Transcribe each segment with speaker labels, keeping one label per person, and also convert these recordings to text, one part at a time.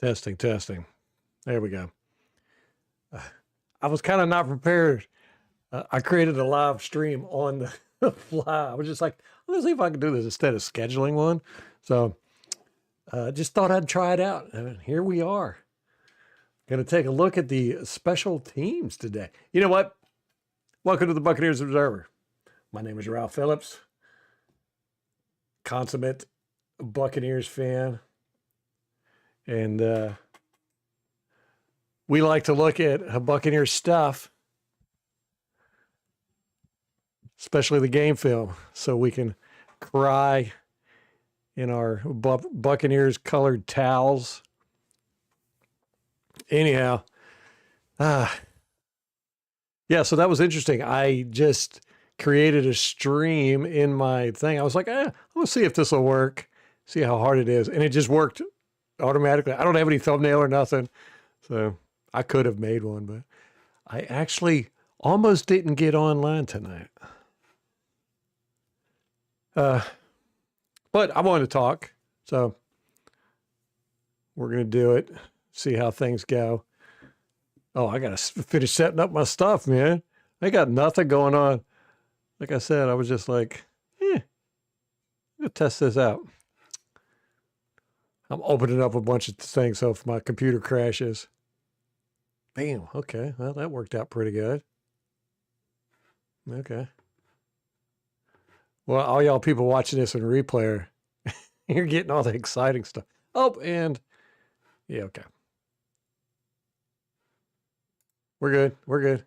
Speaker 1: Testing, testing. There we go. I was kind of not prepared. I created a live stream on the fly. I was just like, let's see if I can do this instead of scheduling one. So just thought I'd try it out. And here we are. Going to take a look at the special teams today. You know what? Welcome to the Buccaneers Observer. My name is Ralph Phillips, consummate Buccaneers fan. And we like to look at Buccaneers stuff, especially the game film, so we can cry in our Buccaneers colored towels. Anyhow, yeah, so that was interesting. I just created a stream in my thing. I was like, I'm going to see if this will work, see how hard it is. And it just worked automatically. I don't have any thumbnail or nothing, so I could have made one, but I actually almost didn't get online tonight. But I wanted to talk, so we're going to do it, see how things go. Oh, I got to finish setting up my stuff, man. I got nothing going on. Like I said, I was just like, I'm going to test this out. I'm opening up a bunch of things so if my computer crashes. Bam, okay, well, that worked out pretty good. Okay. Well, all y'all people watching this in replay, you're getting all the exciting stuff. Oh, and yeah, okay. We're good. We're good.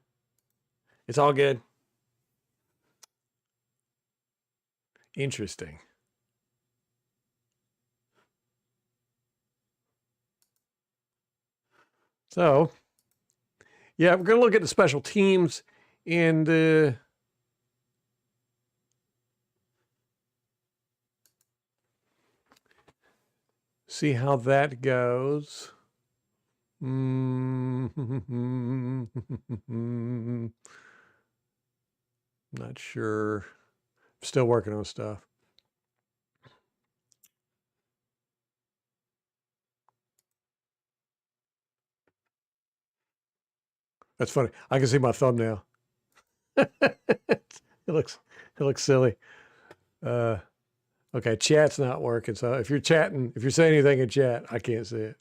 Speaker 1: It's all good. Interesting. So, yeah, we're going to look at the special teams and see how that goes. Not sure. Still working on stuff. That's funny. I can see my thumbnail. it looks silly. Okay, chat's not working. So if you're chatting, if you're saying anything in chat, I can't see it.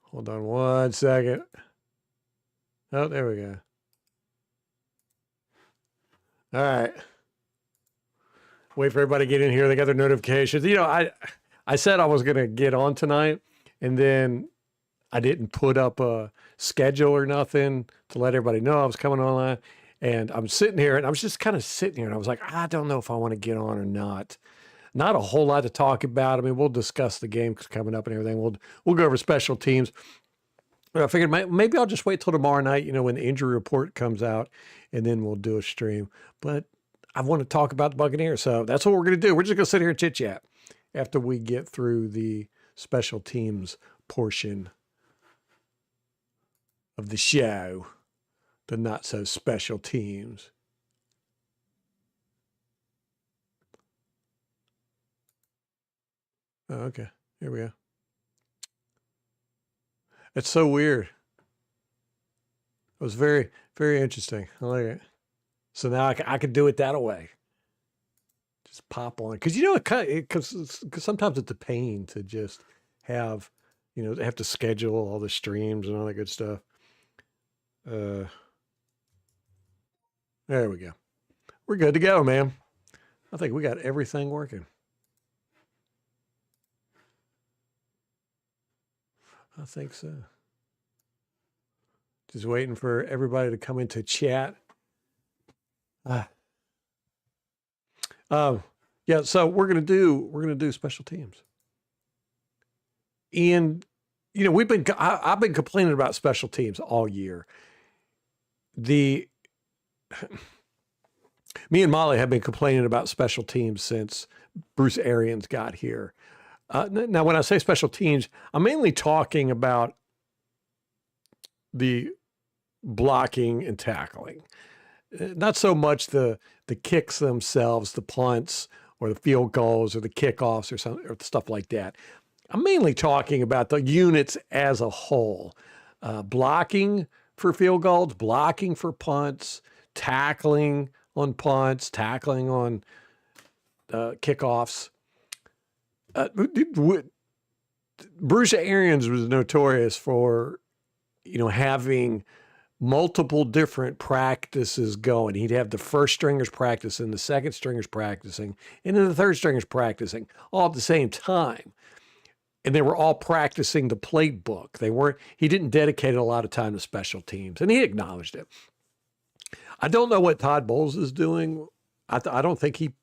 Speaker 1: Hold on 1 second. Oh, there we go. All right. Wait for everybody to get in here. They got their notifications. You know, I said I was going to get on tonight, and then I didn't put up a schedule or nothing to let everybody know I was coming online. And I'm sitting here, and I was just kind of sitting here, and I was like, I don't know if I want to get on or not. Not a whole lot to talk about. I mean, we'll discuss the game coming up and everything. We'll go over special teams. But I figured maybe I'll just wait till tomorrow night, you know, when the injury report comes out, and then we'll do a stream. But I want to talk about the Buccaneers, so that's what we're going to do. We're just going to sit here and chit-chat after we get through the special teams portion of the show, the not-so-special teams. Oh, okay, here we go. It's so weird. It was very, very interesting. I like it. So now I could do it that way. Just pop on it. Because, you know, because sometimes it's a pain to just have, you know, have to schedule all the streams and all that good stuff. There we go. We're good to go, man. I think we got everything working. I think so. Just waiting for everybody to come into chat. Yeah, so we're gonna do special teams. And you know, I've been complaining about special teams all year. Me and Molly have been complaining about special teams since Bruce Arians got here. Now, when I say special teams, I'm mainly talking about the blocking and tackling. Not so much the kicks themselves, the punts, or the field goals or the kickoffs or something or stuff like that. I'm mainly talking about the units as a whole. Blocking for field goals, blocking for punts, tackling on punts, tackling on kickoffs. Bruce Arians was notorious for, having multiple different practices going. He'd have the first stringers practicing, the second stringers practicing, and then the third stringers practicing all at the same time. And they were all practicing the playbook. He didn't dedicate a lot of time to special teams, and he acknowledged it. I don't know what Todd Bowles is doing. I don't think he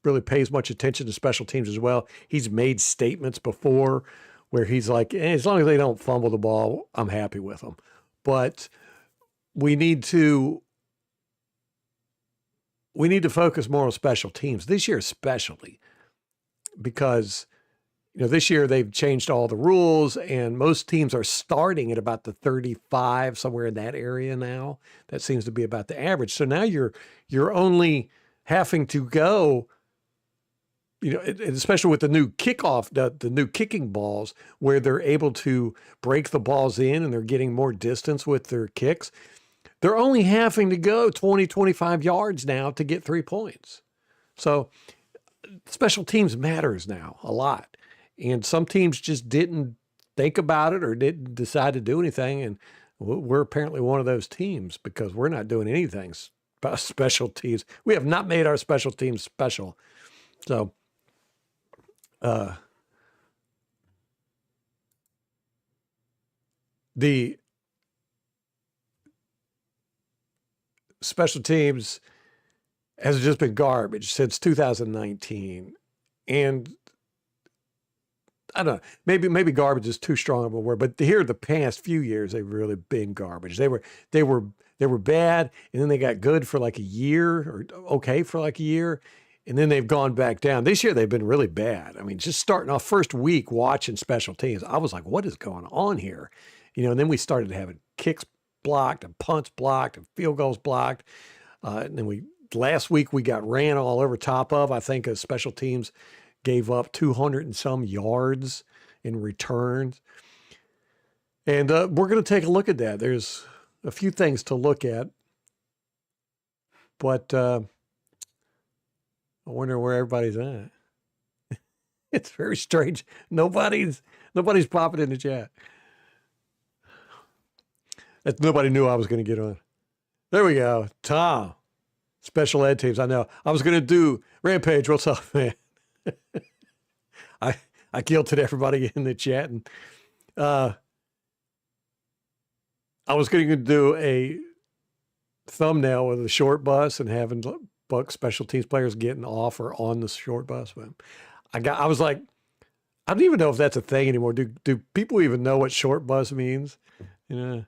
Speaker 1: really pays much attention to special teams as well. He's made statements before where he's like, as long as they don't fumble the ball, I'm happy with them. But we need to focus more on special teams this year, especially because this year they've changed all the rules, and most teams are starting at about the 35, somewhere in that area now. That seems to be about the average. So now you're only having to go, especially with the new kickoff, the new kicking balls, where they're able to break the balls in and they're getting more distance with their kicks. They're only having to go 20, 25 yards now to get 3 points. So special teams matters now a lot. And some teams just didn't think about it or didn't decide to do anything. And we're apparently one of those teams because we're not doing anything about special teams. We have not made our special teams special. So, the special teams has just been garbage since 2019. And I don't know, maybe garbage is too strong of a word, but here the past few years, they've really been garbage. They were bad, and then they got good for like a year, or okay for like a year, and then they've gone back down. This year they've been really bad. I mean, just starting off first week watching special teams, I was like, what is going on here? And then we started having kicks blocked and punts blocked and field goals blocked. And then last week we got ran all over top of. I think special teams gave up 200 and some yards in returns. And we're going to take a look at that. There's a few things to look at, but I wonder where everybody's at. It's very strange. Nobody's popping in the chat. Nobody knew I was going to get on. There we go. Tom, special ed teams. I know. I was going to do Rampage. What's up, man? I guilted everybody in the chat, and I was going to do a thumbnail with a short bus and having Bucs special teams players getting off or on the short bus. But I was like, I don't even know if that's a thing anymore. Do people even know what short bus means? You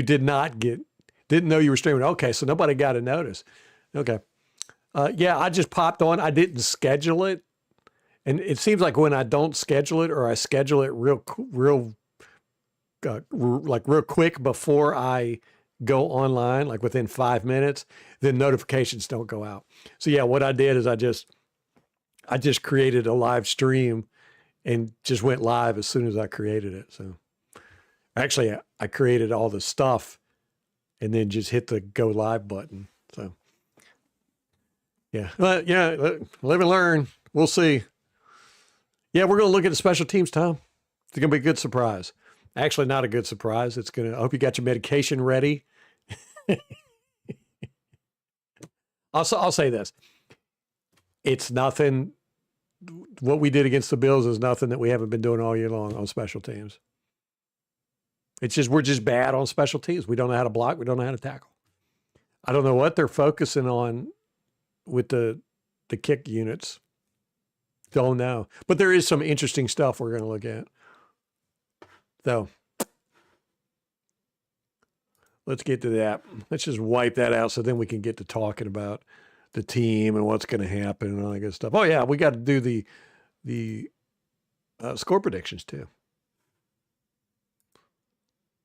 Speaker 1: didn't know you were streaming. Okay, so nobody got a notice. Okay. Yeah, I just popped on. I didn't schedule it. And it seems like when I don't schedule it, or I schedule it real quick before I go online, like within 5 minutes, then notifications don't go out. So yeah, what I did is I just created a live stream and just went live as soon as I created it. So actually I created all the stuff and then just hit the go live button. So yeah, but yeah, live and learn. We'll see. Yeah, we're going to look at the special teams, Tom. It's going to be a good surprise. Actually, not a good surprise. I hope you got your medication ready. I'll say this. It's nothing. What we did against the Bills is nothing that we haven't been doing all year long on special teams. It's just, we're just bad on special teams. We don't know how to block. We don't know how to tackle. I don't know what they're focusing on with the kick units. Don't know. But there is some interesting stuff we're going to look at. So let's get to that. Let's just wipe that out so then we can get to talking about the team and what's going to happen and all that good stuff. Oh, yeah, we got to do the score predictions too.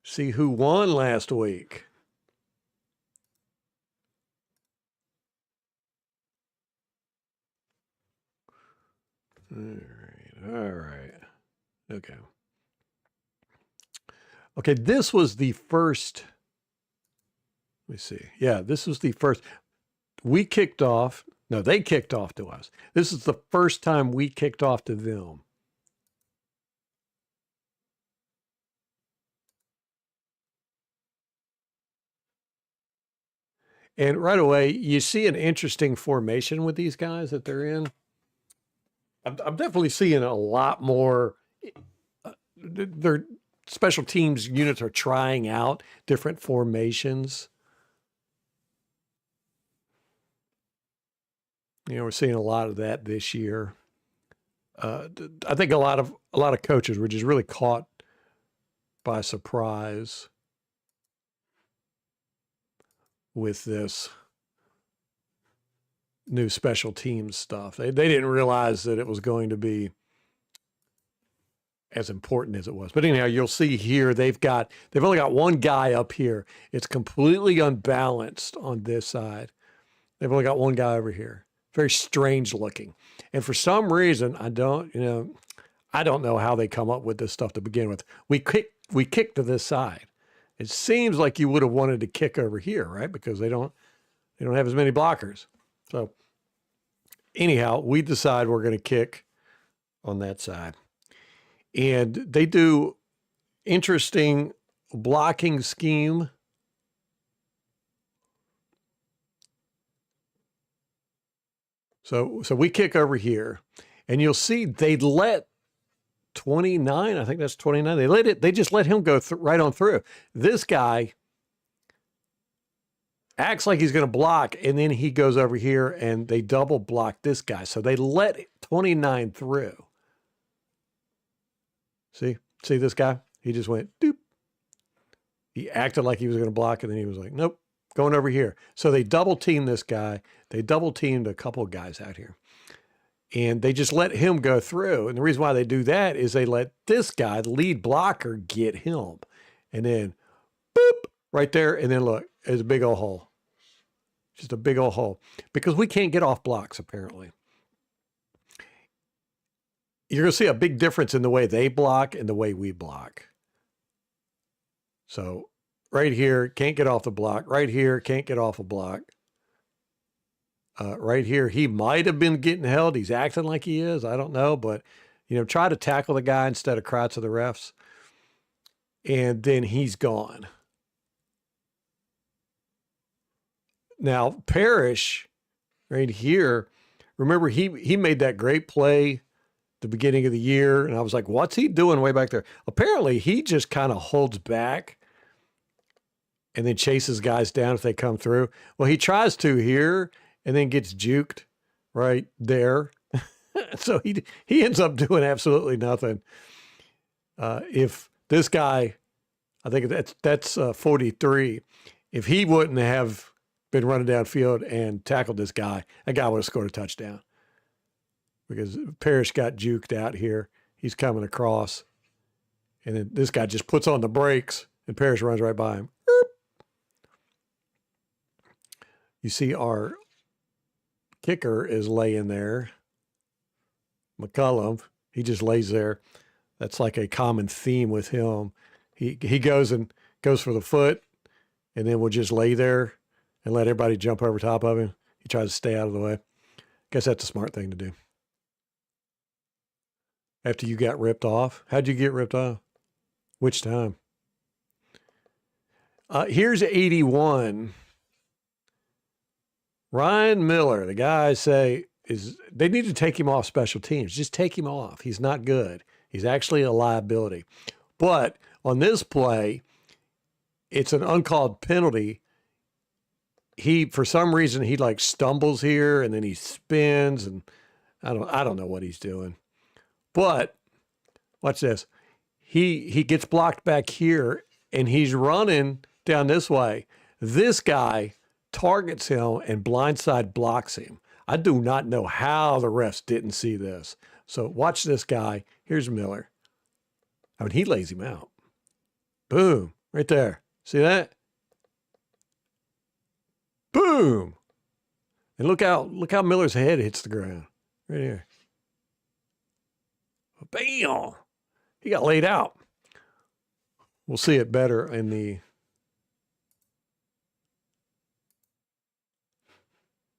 Speaker 1: See who won last week. All right. Okay. Okay, this was the first. Let me see. Yeah, this was the first. We kicked off. No, they kicked off to us. This is the first time we kicked off to them. And right away, you see an interesting formation with these guys that they're in. I'm definitely seeing a lot more. Their special teams units are trying out different formations. We're seeing a lot of that this year. I think a lot of coaches were just really caught by surprise with this new special teams stuff. They didn't realize that it was going to be as important as it was. But anyhow, you'll see here they've only got one guy up here. It's completely unbalanced on this side. They've only got one guy over here. Very strange looking. And for some reason, I don't know how they come up with this stuff to begin with. We kick to this side. It seems like you would have wanted to kick over here, right? Because they don't have as many blockers. So anyhow, we decide we're going to kick on that side. And they do interesting blocking scheme. So we kick over here, and you'll see they let 29, I think that's 29. They just let him go right on through. This guy acts like he's going to block, and then he goes over here and they double block this guy. So they let 29 through. See this guy? He just went doop. He acted like he was going to block, and then he was like, nope, going over here. So they double teamed this guy. They double teamed a couple of guys out here. And they just let him go through. And the reason why they do that is they let this guy, the lead blocker, get him. And then, boop, right there. And then look, there's a big old hole. Just a big old hole. Because we can't get off blocks, apparently. You're going to see a big difference in the way they block and the way we block. So right here, can't get off the block. Right here, can't get off a block. Right here, he might have been getting held. He's acting like he is. I don't know. But, try to tackle the guy instead of cry to the refs. And then he's gone. Now, Parrish, right here, remember he made that great play the beginning of the year. And I was like, what's he doing way back there? Apparently, he just kind of holds back and then chases guys down if they come through. Well, he tries to here and then gets juked right there. So he ends up doing absolutely nothing. If this guy, I think that's 43, if he wouldn't have been running downfield and tackled this guy, that guy would have scored a touchdown. Because Parrish got juked out here. He's coming across. And then this guy just puts on the brakes, and Parrish runs right by him. You see our kicker is laying there. McCullum, he just lays there. That's like a common theme with him. He goes for the foot, and then will just lay there and let everybody jump over top of him. He tries to stay out of the way. Guess that's a smart thing to do. After you got ripped off, how'd you get ripped off? Which time? Here's 81. Ryan Miller, the guys say they need to take him off special teams. Just take him off. He's not good. He's actually a liability. But on this play, it's an uncalled penalty. For some reason, he like stumbles here and then he spins, and I don't know what he's doing. But watch this. He gets blocked back here and he's running down this way. This guy targets him and blindside blocks him. I do not know how the refs didn't see this. So watch this guy. Here's Miller. I mean, he lays him out. Boom, right there. See that? Boom. And look how Miller's head hits the ground right here. Bam! He got laid out. We'll see it better in the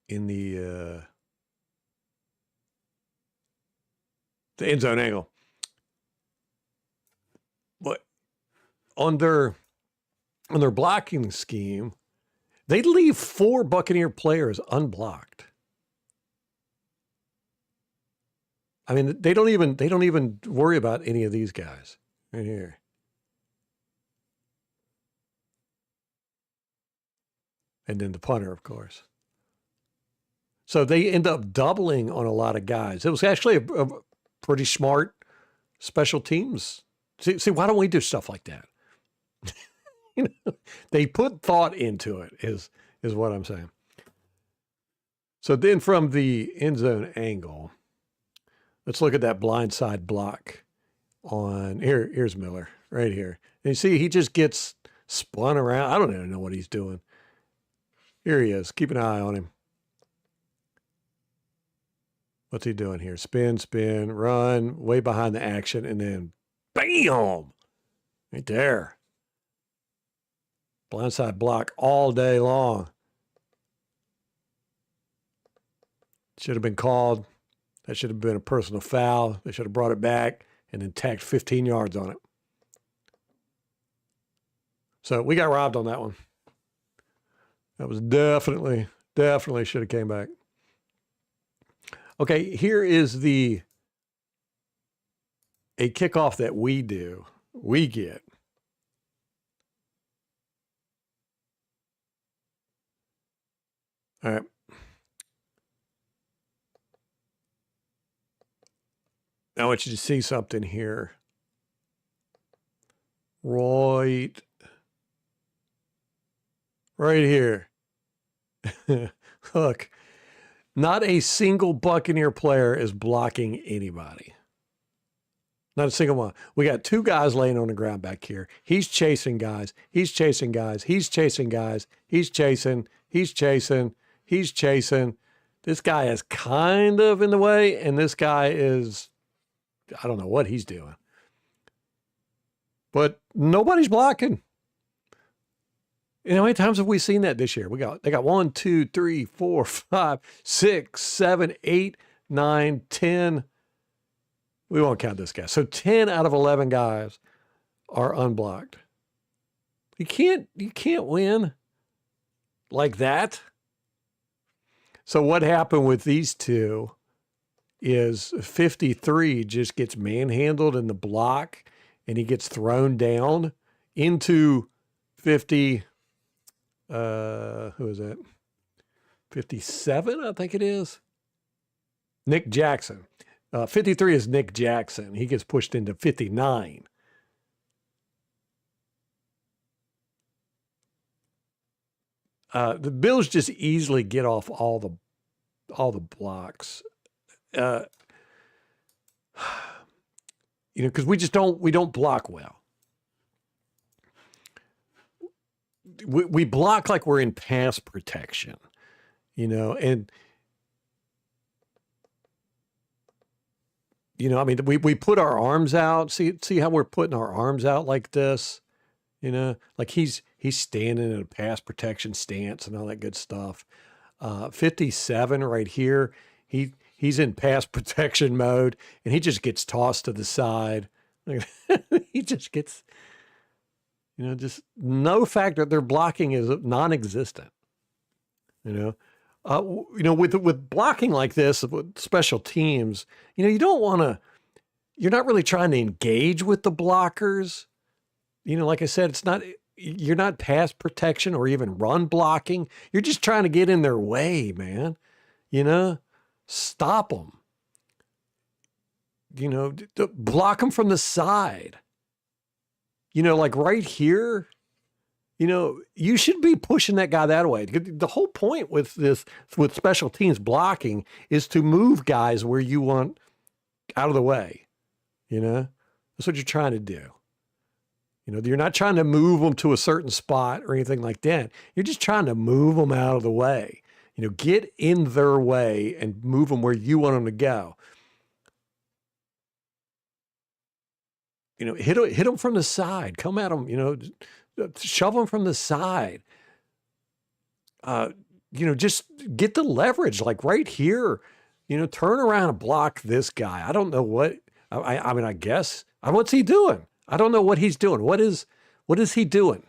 Speaker 1: end zone angle. But on their blocking scheme, they leave 4 Buccaneer players unblocked. I mean, they don't even worry about any of these guys right here. And then the punter, of course. So they end up doubling on a lot of guys. It was actually a pretty smart special teams. See, why don't we do stuff like that? They put thought into it, is what I'm saying. So then from the end zone angle, let's look at that blindside block on here. Here's Miller right here. And you see, he just gets spun around. I don't even know what he's doing. Here he is. Keep an eye on him. What's he doing here? Spin, spin, run, way behind the action, and then bam! Right there. Blindside block all day long. Should have been called. That should have been a personal foul. They should have brought it back and then tacked 15 yards on it. So we got robbed on that one. That was definitely should have came back. Okay, here is a kickoff that we get. All right. I want you to see something here. Right here. Look, not a single Buccaneer player is blocking anybody. Not a single one. We got 2 guys laying on the ground back here. He's chasing guys. He's chasing guys. He's chasing guys. He's chasing. He's chasing. He's chasing. This guy is kind of in the way, and this guy is, I don't know what he's doing. But nobody's blocking. You know, how many times have we seen that this year? They got 1, 2, 3, 4, 5, 6, 7, 8, 9, 10. We won't count this guy. So 10 out of 11 guys are unblocked. You can't win like that. So what happened with these two is 53 just gets manhandled in the block and he gets thrown down into 50. Who is that? 57, I think it is. Nick Jackson. 53 is Nick Jackson. He gets pushed into 59. The Bills just easily get off all the blocks. Because we don't block well. We block like we're in pass protection, and I mean, we put our arms out. See how we're putting our arms out like this, like he's standing in a pass protection stance and all that good stuff. 57 right here, he's in pass protection mode and he just gets tossed to the side. He just gets, just no factor. Their blocking is non-existent. With blocking like this, with special teams, you don't want to. You're not really trying to engage with the blockers. Like I said, you're not pass protection or even run blocking. You're just trying to get in their way, man. Stop them. Block them from the side. Like right here, you should be pushing that guy that way. The whole point with special teams blocking is to move guys where you want out of the way. That's what you're trying to do. You're not trying to move them to a certain spot or anything like that. You're just trying to move them out of the way. Get in their way and move them where you want them to go. hit him from the side. Come at him, shove him from the side. Just get the leverage, like right here. Turn around and block this guy. I don't know what. I mean, I guess. What's he doing? I don't know what he's doing. What is he doing?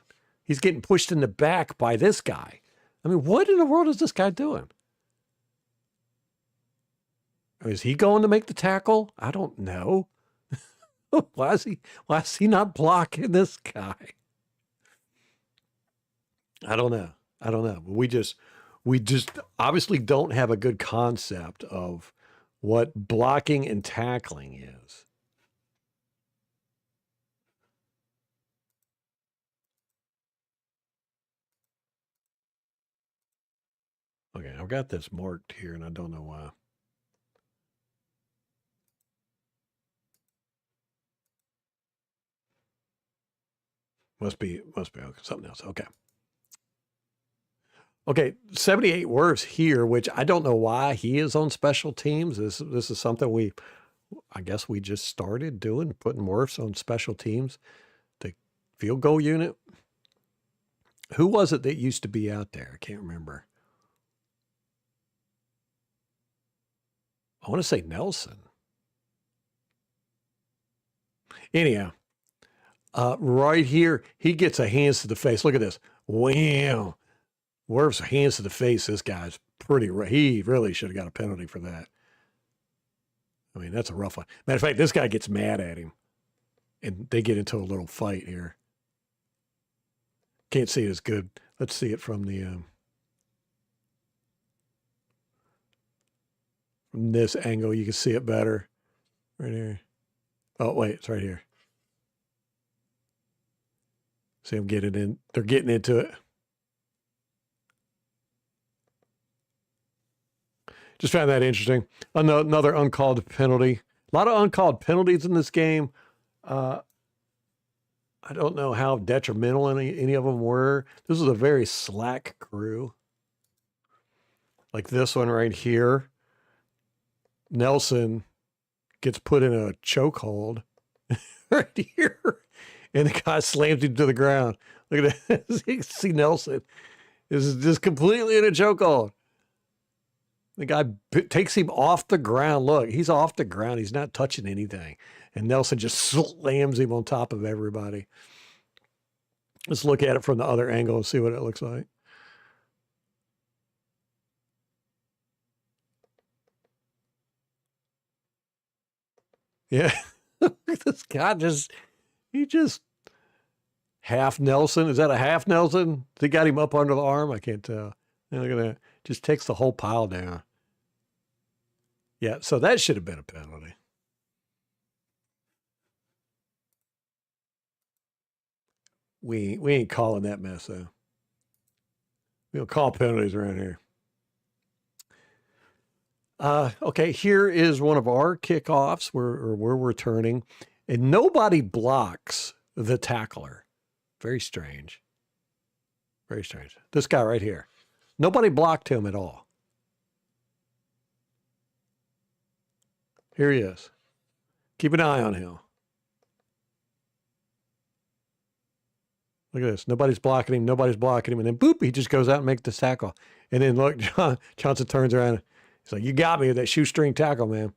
Speaker 1: He's getting pushed in the back by this guy. I mean, what in the world is this guy doing? Is he going to make the tackle? I don't know. Why is he not blocking this guy? I don't know. We just obviously don't have a good concept of what blocking and tackling is. Okay, I've got this marked here and I don't know why. Must be something else. Okay. Okay, 78 Wirfs here, which I don't know why he is on special teams. This is something I guess we just started doing, putting Wirfs on special teams, the field goal unit. Who was it that used to be out there? I can't remember. I want to say Nelson. Anyhow, right here, he gets a hands to the face. Look at this. Wow. Wirfs hands to the face. This guy's he really should have got a penalty for that. I mean, that's a rough one. Matter of fact, this guy gets mad at him and they get into a little fight here. Can't see it as good. Let's see it from from this angle. You can see it better right here. Oh, wait, it's right here. See them getting in. They're getting into it. Just found that interesting. Another uncalled penalty. A lot of uncalled penalties in this game. I don't know how detrimental any of them were. This was a very slack crew. Like this one right here. Nelson gets put in a chokehold right here. And the guy slams him to the ground. Look at that. You can see Nelson is just completely in a chokehold. The guy takes him off the ground. Look, he's off the ground. He's not touching anything. And Nelson just slams him on top of everybody. Let's look at it from the other angle and see what it looks like. Yeah. This guy he just half Nelson. Is that a half Nelson? They got him up under the arm? I can't tell. Yeah, look at that. Just takes the whole pile down. Yeah, so that should have been a penalty. We ain't calling that mess, though. We don't call penalties around here. Okay, here is one of our kickoffs where we're returning, and nobody blocks the tackler. Very strange. Very strange. This guy right here. Nobody blocked him at all. Here he is. Keep an eye on him. Look at this. Nobody's blocking him. Nobody's blocking him. And then, boop, he just goes out and makes the tackle. And then, look, Johnson turns around. He's like, you got me with that shoestring tackle, man.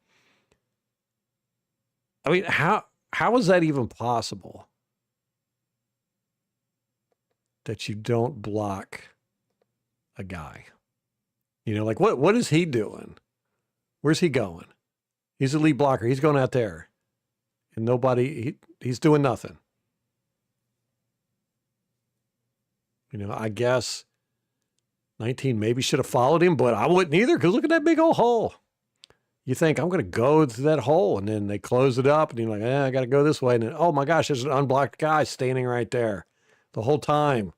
Speaker 1: I mean, how is that even possible? That you don't block a guy? Like, what is he doing? Where's he going? He's a lead blocker. He's going out there. And he's doing nothing. I guess 19 maybe should have followed him, but I wouldn't either because look at that big old hole. You think, I'm going to go to that hole, and then they close it up, and you're like, I got to go this way. And then, oh my gosh, there's an unblocked guy standing right there the whole time.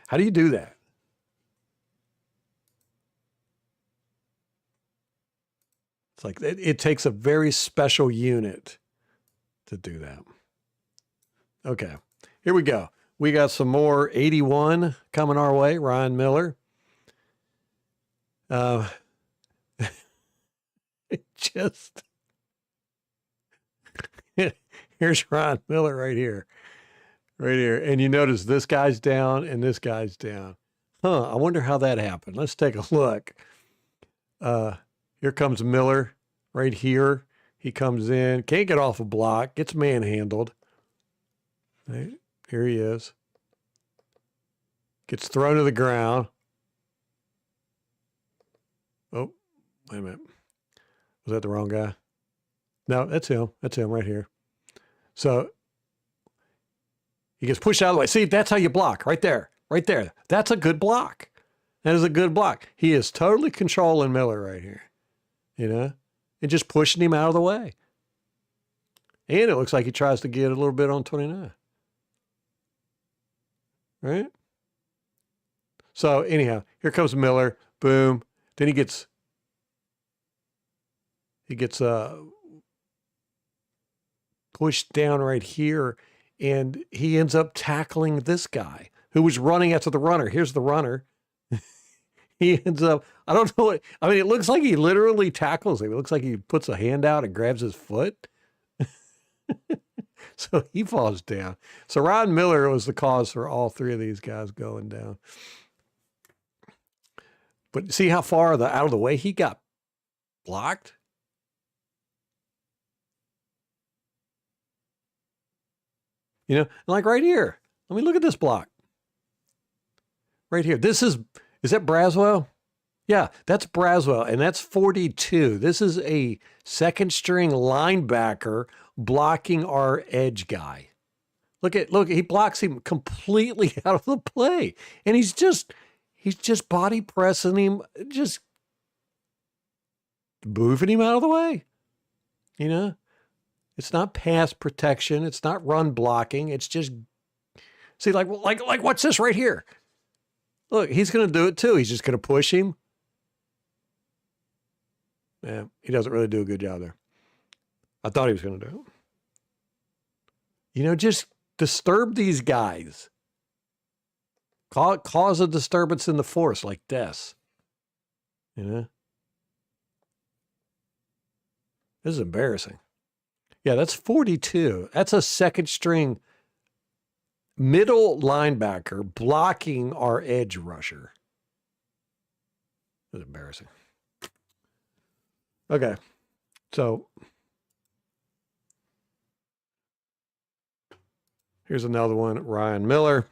Speaker 1: How do you do that? It's like it takes a very special unit to do that. Okay, here we go. We got some more 81 coming our way. Ryan Miller. Here's Ryan Miller right here. Right here. And you notice this guy's down and this guy's down. Huh, I wonder how that happened. Let's take a look. Here comes Miller right here. He comes in, can't get off a block, gets manhandled. Right, here he is. Gets thrown to the ground. Oh, wait a minute. Was that the wrong guy? No, that's him. That's him right here. So he gets pushed out of the way. See, that's how you block right there. Right there. That's a good block. That is a good block. He is totally controlling Miller right here. You know? And just pushing him out of the way. And it looks like he tries to get a little bit on 29. Right? So anyhow, here comes Miller. Boom. Then he gets pushed down right here, and he ends up tackling this guy who was running after the runner. Here's the runner. He ends up, I don't know. I mean, it looks like he literally tackles him. It looks like he puts a hand out and grabs his foot. So he falls down. So Ryan Miller was the cause for all three of these guys going down. But see how far out of the way he got blocked? You know, like right here. Let me look at this block. Right here. Is that Braswell? Yeah, that's Braswell, and that's 42. This is a second string linebacker blocking our edge guy. Look, he blocks him completely out of the play. And he's just body pressing him, just moving him out of the way. You know? It's not pass protection. It's not run blocking. It's just, see, like what's this right here? Look, he's going to do it too. He's just going to push him. Yeah, he doesn't really do a good job there. I thought he was going to do it. You know, just disturb these guys. Cause a disturbance in the force like this. You know? This is embarrassing. Yeah, that's 42. That's a second string middle linebacker blocking our edge rusher. That's embarrassing. Okay, so here's another one, Ryan Miller.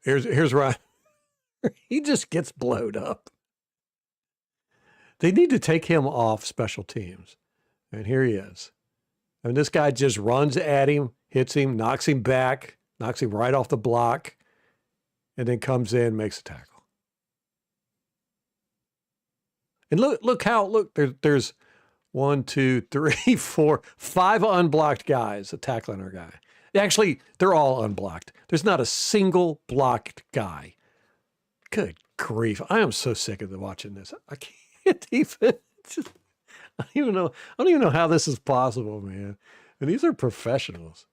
Speaker 1: Here's Ryan. He just gets blowed up. They need to take him off special teams. And here he is. And this guy just runs at him, hits him, knocks him back, knocks him right off the block, and then comes in, makes a tackle. And look, there's 1, 2, 3, 4, 5 unblocked guys tackling our guy. Actually, they're all unblocked. There's not a single blocked guy. Good grief. I am so sick of watching this. I can't even, I don't even know how this is possible, man. And these are professionals.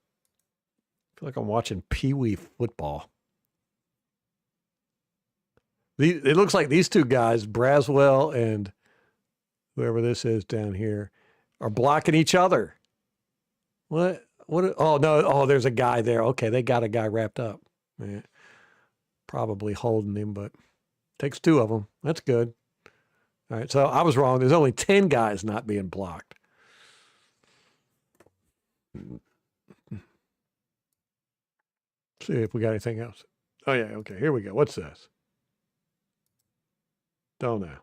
Speaker 1: I feel like I'm watching Pee-wee football. It looks like these two guys, Braswell and whoever this is down here, are blocking each other. What? Oh, no. Oh, there's a guy there. Okay, they got a guy wrapped up. Yeah. Probably holding him, but takes 2 of them. That's good. All right, so I was wrong. There's only 10 guys not being blocked. See if we got anything else. Oh, yeah, okay, here we go. What's this? Don't know.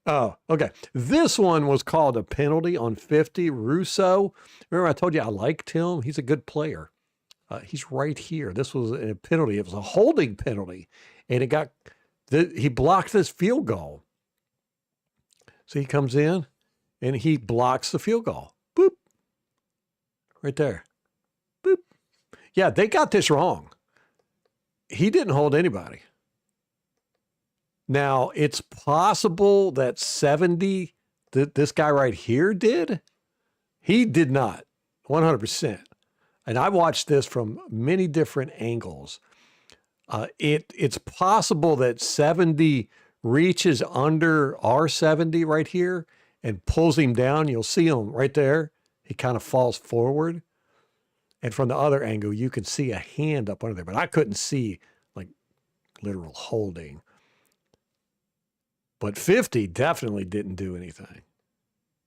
Speaker 1: Oh, okay. This one was called a penalty on 50. Russo. Remember I told you I liked him? He's a good player. He's right here. This was a penalty. It was a holding penalty. And he blocked this field goal. So he comes in and he blocks the field goal. Boop. Right there. Boop. Yeah, they got this wrong. He didn't hold anybody. Now, it's possible that 70, this guy right here did. He did not, 100%. And I watched this from many different angles. It's possible that 70 reaches under R70 right here and pulls him down. You'll see him right there. He kind of falls forward. And from the other angle, you can see a hand up under there, but I couldn't see like literal holding. But 50 definitely didn't do anything.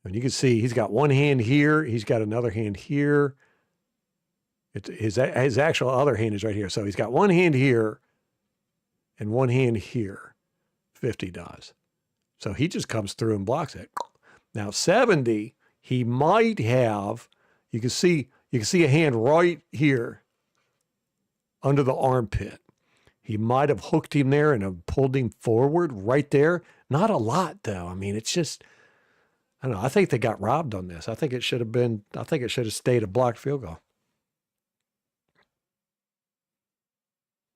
Speaker 1: And you can see he's got one hand here. He's got another hand here. His actual other hand is right here. So he's got one hand here and one hand here. 50 does. So he just comes through and blocks it. Now 70, he might have, you can see a hand right here under the armpit. He might have hooked him there and have pulled him forward right there. Not a lot though. I mean, it's just, I don't know. I think they got robbed on this. I think it should have stayed a blocked field goal.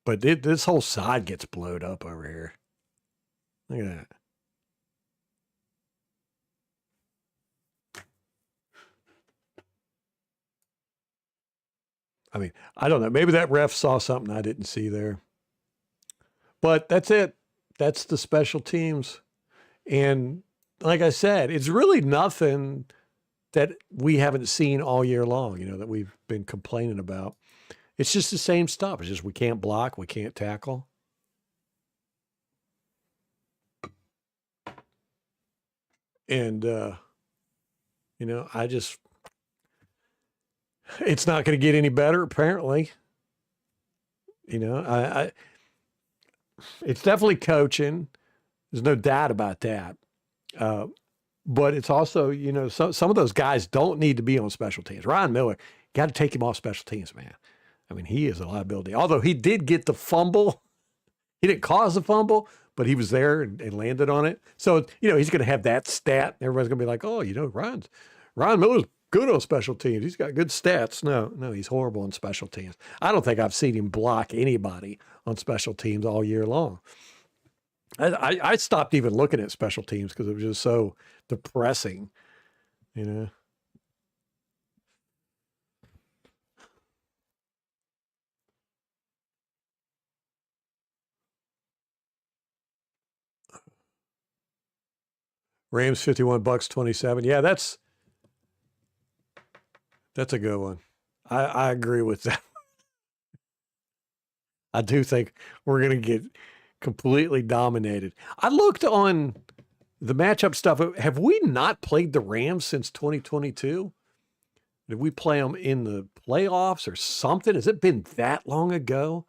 Speaker 1: But this whole side gets blowed up over here. Look at that. I mean, I don't know. Maybe that ref saw something I didn't see there. But that's it. That's the special teams. And like I said, it's really nothing that we haven't seen all year long, that we've been complaining about. It's just the same stuff. It's just we can't block, we can't tackle. And, it's not going to get any better, apparently. It's definitely coaching. There's no doubt about that. But it's also, some of those guys don't need to be on special teams. Ryan Miller, got to take him off special teams, man. I mean, he is a liability. Although he did get the fumble. He didn't cause the fumble, but he was there and landed on it. So, he's going to have that stat. Everybody's going to be like, oh, Ryan Miller's good on special teams. He's got good stats. No, he's horrible on special teams. I don't think I've seen him block anybody on special teams all year long. I stopped even looking at special teams because it was just so depressing, Rams 51, Bucs 27. Yeah, that's a good one. I agree with that. I do think we're going to get completely dominated. I looked on the matchup stuff. Have we not played the Rams since 2022? Did we play them in the playoffs or something? Has it been that long ago?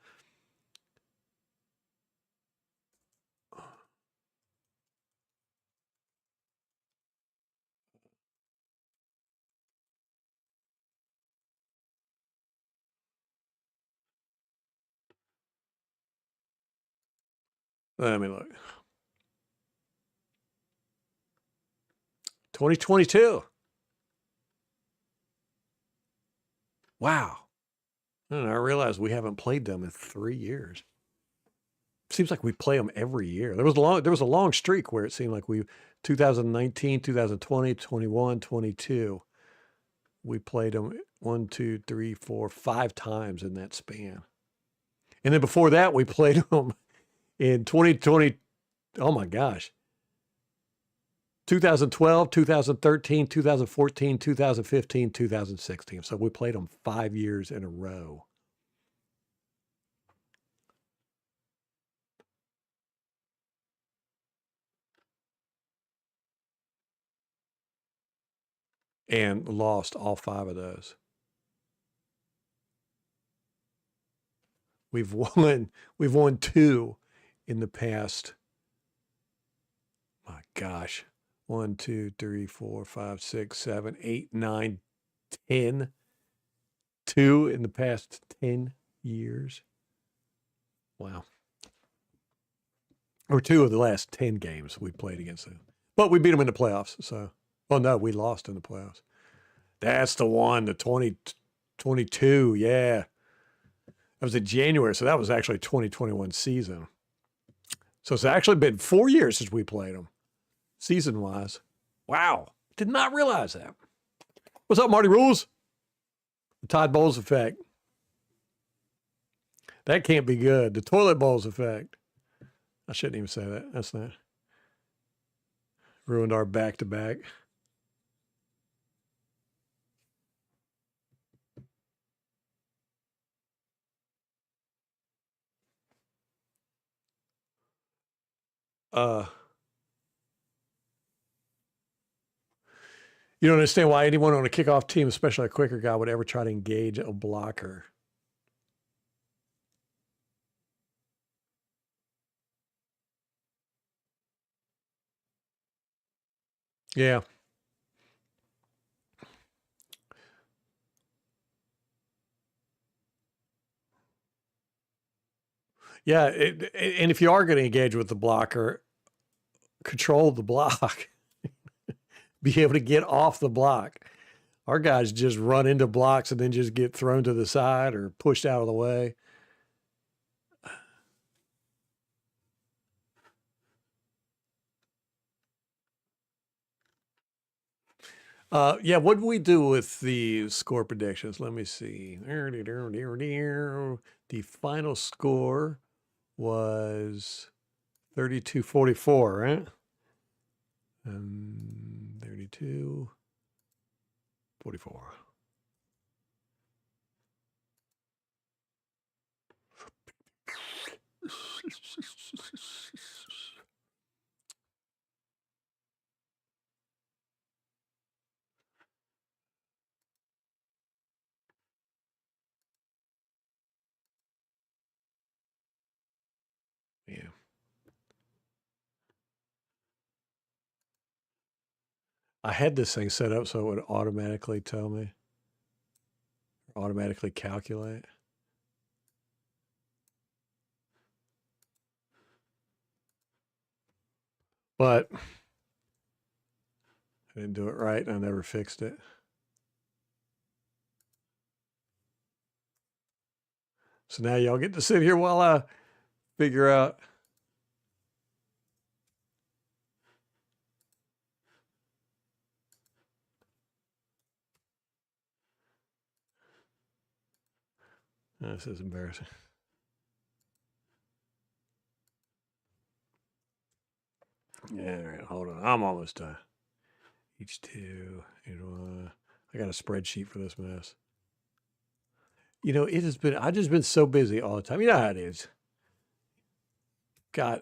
Speaker 1: Let me look. 2022. Wow. I realize we haven't played them in 3 years. Seems like we play them every year. There was a long streak where it seemed like 2019, 2020, 21, 22. We played them 1, 2, 3, 4, 5 times in that span. And then before that, we played them in 2020. Oh my gosh. 2012, 2013, 2014, 2015, 2016. So we played them 5 years in a row. And lost all 5 of those. We've won 2 in the past. My gosh. 1, 2, 3, 4, 5, 6, 7, 8, 9, 10. 2 in the past 10 years. Wow. Or 2 of the last 10 games we played against them. But we beat them in the playoffs. So, well, no, we lost in the playoffs. That's the one, the 2022. Yeah. That was in January. So that was actually 2021 season. So it's actually been 4 years since we played them. Season-wise. Wow. Did not realize that. What's up, Marty Rules? The Todd Bowles effect. That can't be good. The toilet bowl's effect. I shouldn't even say that. That's not. Ruined our back-to-back. You don't understand why anyone on a kickoff team, especially a quicker guy, would ever try to engage a blocker. Yeah. Yeah. And if you are going to engage with the blocker, control the block. Be able to get off the block. Our guys just run into blocks and then just get thrown to the side or pushed out of the way. Yeah, what did we do with the score predictions? Let me see. The final score was 32-44, right? 32-44. Yeah. I had this thing set up so it would automatically tell me, automatically calculate. But I didn't do it right and I never fixed it. So now y'all get to sit here while I figure out. This is embarrassing. Yeah, all right, hold on. I'm almost done. Each two. I got a spreadsheet for this mess. You know, it has been, I've just been so busy all the time. You know how it is. Got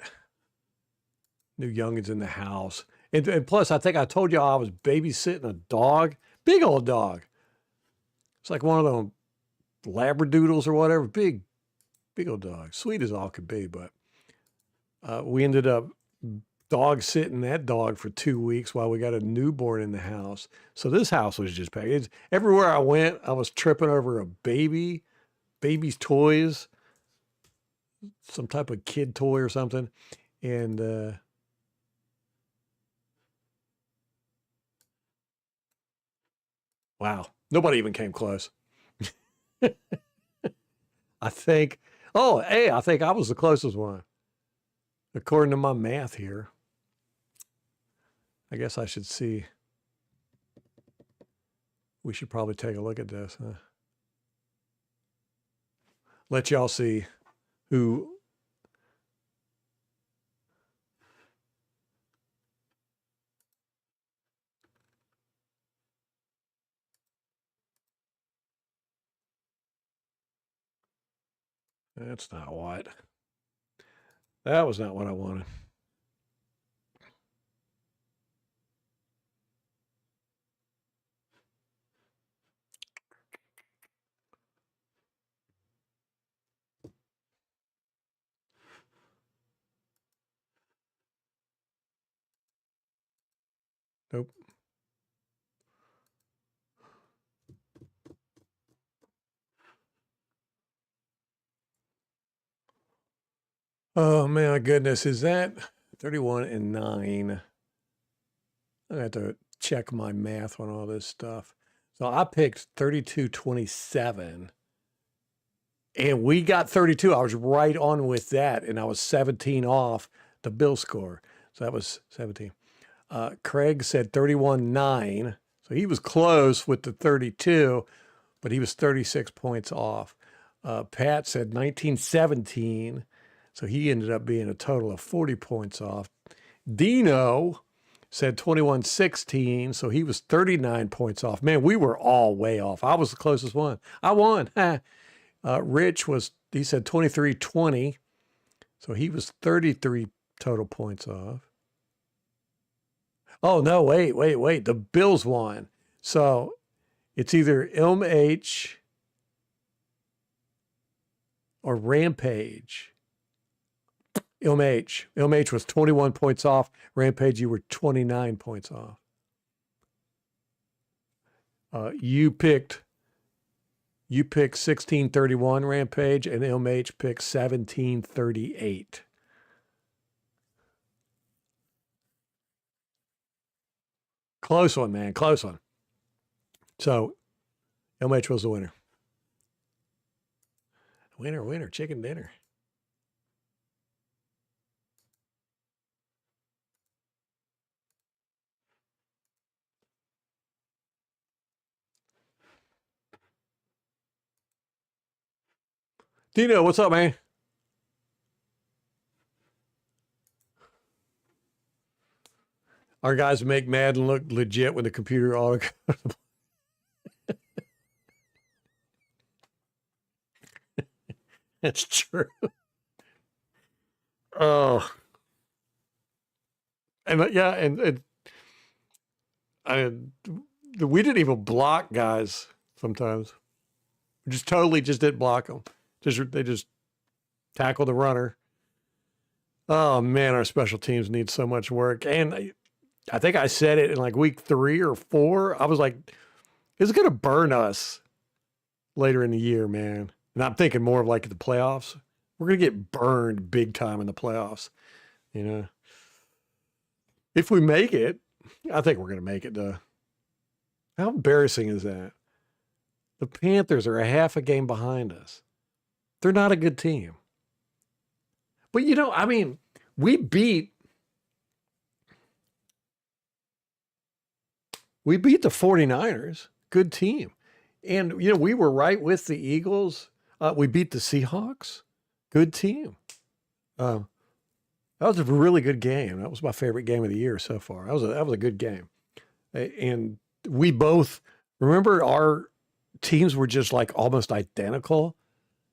Speaker 1: new youngins in the house. And plus, I think I told you I was babysitting a dog, big old dog. It's like one of them Labradoodles or whatever, big old dog. Sweet as all could be, but we ended up dog sitting that dog for 2 weeks while we got a newborn in the house. So this house was just packed. Everywhere I went, I was tripping over a baby's toys, some type of kid toy or something. And wow, nobody even came close. I think, oh, hey, I think I was the closest one. According to my math here. I guess I should see. We should probably take a look at this. Huh? Let y'all see who. That's not what. That was not what I wanted. Nope. Oh my goodness, is that 31-9? I have to check my math on all this stuff. So I picked 32-27. And we got 32. I was right on with that. And I was 17 off the Bill score. So that was 17. Craig said 31-9. So he was close with the 32, but he was 36 points off. Pat said 1917. So he ended up being a total of 40 points off. Dino said 2116. So he was 39 points off. Man, we were all way off. I was the closest one. I won. Rich he said 2320. So he was 33 total points off. Oh, no, wait. The Bills won. So it's either H or Rampage. H was 21 points off. Rampage, you were 29 points off. You picked 1631 Rampage, and H picked 1738. Close one, man. Close one. So H was the winner. Winner, chicken dinner. Dino, what's up, man? Our guys make Madden look legit when the computer auto. That's true. Oh, and yeah, and we didn't even block guys sometimes. We just didn't block them. They just tackled the runner. Oh man, our special teams need so much work. And I think I said it in like week 3 or 4. I was like, it's going to burn us later in the year, man. And I'm thinking more of like the playoffs. We're going to get burned big time in the playoffs. You know, if we make it, I think we're going to make it. How embarrassing is that? The Panthers are a half a game behind us. They're not a good team. But, you know, I mean, we beat the 49ers. Good team. And, you know, we were right with the Eagles. We beat the Seahawks. Good team. That was a really good game. That was my favorite game of the year so far. That was a good game. And we both, remember our teams were just like almost identical,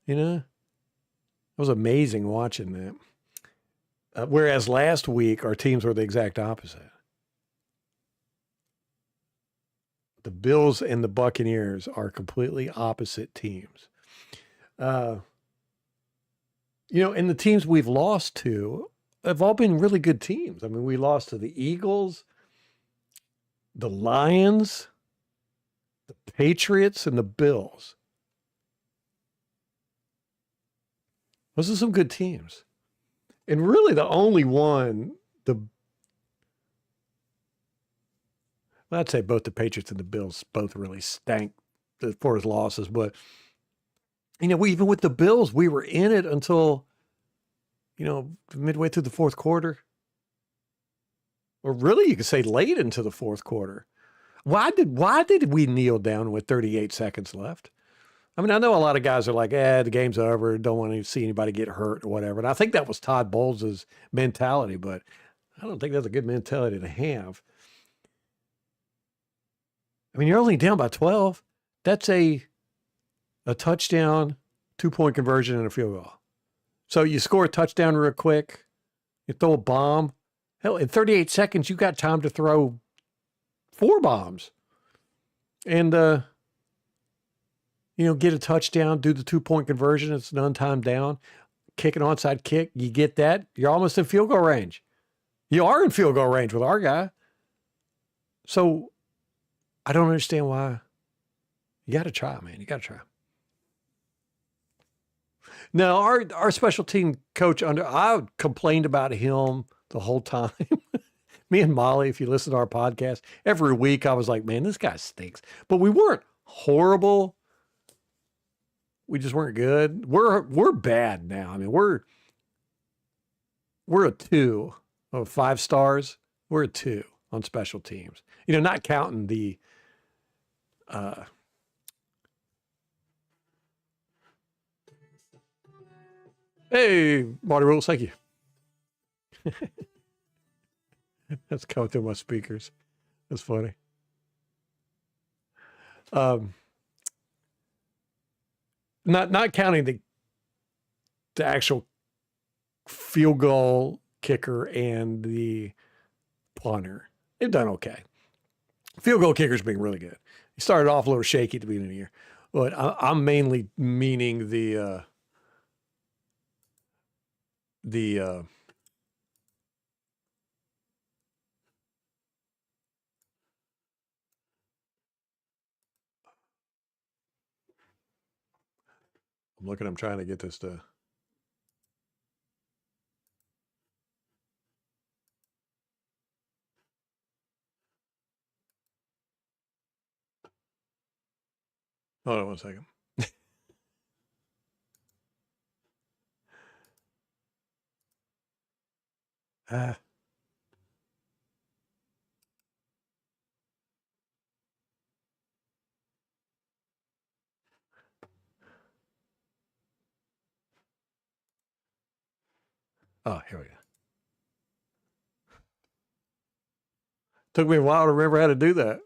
Speaker 1: you know? It was amazing watching that. Whereas last week, our teams were the exact opposite. The Bills and the Buccaneers are completely opposite teams. You know, and the teams we've lost to have all been really good teams. I mean, we lost to the Eagles, the Lions, the Patriots, and the Bills. Those are some good teams. And really the only one, I'd say both the Patriots and the Bills both really stank as far as losses. But, you know, even with the Bills, we were in it until, you know, midway through the fourth quarter. Or really, you could say late into the fourth quarter. Why did we kneel down with 38 seconds left? I mean, I know a lot of guys are like, the game's over. Don't want to see anybody get hurt or whatever. And I think that was Todd Bowles' mentality, but I don't think that's a good mentality to have. I mean, you're only down by 12. That's a touchdown, 2-point conversion, and a field goal. So you score a touchdown real quick. You throw a bomb. Hell, in 38 seconds, you got time to throw 4 bombs. And, you know, get a touchdown, do the 2-point conversion. It's an untimed down. Kick an onside kick. You get that. You're almost in field goal range. You are in field goal range with our guy. So I don't understand why. You got to try, man. You got to try. Now, our special team coach, I complained about him the whole time. Me and Molly, if you listen to our podcast, every week I was like, man, this guy stinks. But we weren't horrible. We just weren't good. We're bad now. I mean, we're a 2 of 5 stars. We're a 2 on special teams. You know, not counting the Hey, Marty Rules, thank you. That's coming through my speakers. That's funny. Um, not counting the actual field goal kicker and the punter. They've done okay. Field goal kicker's been really good. He started off a little shaky at the beginning of the year, but I'm mainly meaning the I'm looking. I'm trying to get this to. Hold on one second. Ah. Oh, here we go. Took me a while to remember how to do that.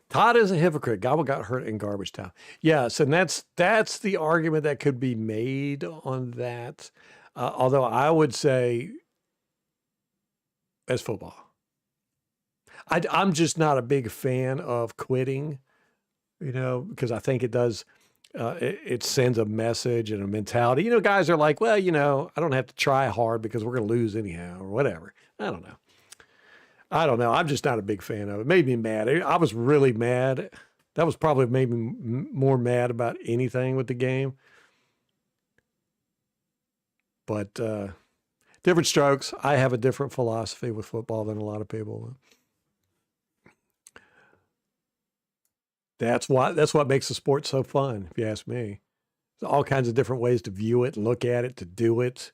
Speaker 1: Todd is a hypocrite. Gobble got hurt in garbage time. Yes, and that's the argument that could be made on that. Although I would say, as football, I'm just not a big fan of quitting. Because I think it does. It sends a message and a mentality. Guys are like, well, I don't have to try hard because we're going to lose anyhow, or whatever. I don't know. I'm just not a big fan of it. It made me mad. I was really mad. That was probably made me more mad about anything with the game. But different strokes. I have a different philosophy with football than a lot of people. That's what makes the sport so fun, if you ask me. There's all kinds of different ways to view it, look at it, to do it,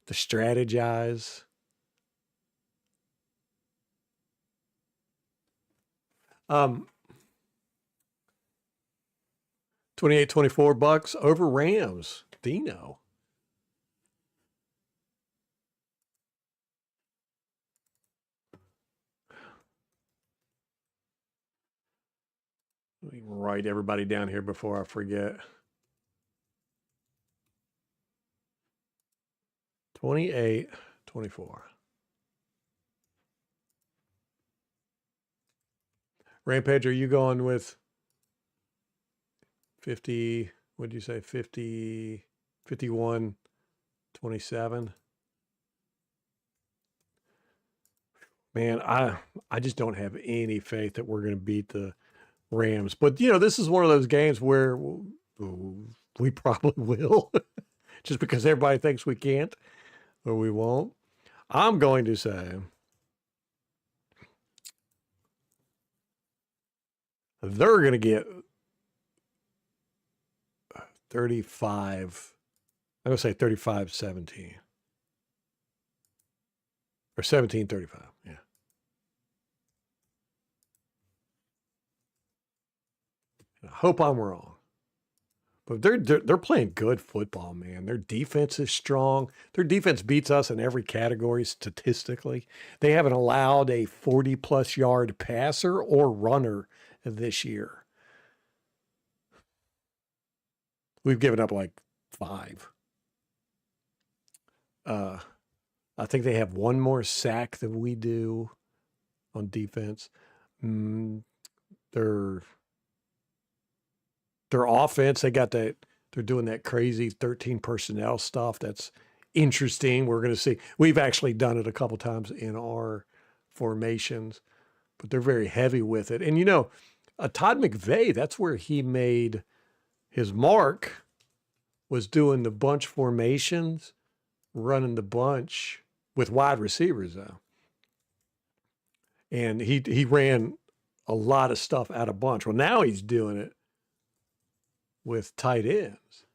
Speaker 1: to strategize. 28-24 Bucs over Rams. Dino. Let me write everybody down here before I forget. 28-24. Rampage, are you going with 50? What did you say? 50, 51, 27? Man, I just don't have any faith that we're going to beat the Rams. But, this is one of those games where we probably will, just because everybody thinks we can't or we won't. I'm going to say they're going to get 35. I'm going to say 35-17. Or 17-35. Yeah. I hope I'm wrong. But they're playing good football, man. Their defense is strong. Their defense beats us in every category statistically. They haven't allowed a 40-plus yard passer or runner this year. We've given up like 5. I think they have one more sack than we do on defense. Their offense, they're doing that crazy 13 personnel stuff. That's interesting. We're going to see. We've actually done it a couple times in our formations, but they're very heavy with it. And Todd McVay, that's where he made his mark, was doing the bunch formations, running the bunch with wide receivers though. And he ran a lot of stuff out of bunch. Well, now he's doing it with tight ends.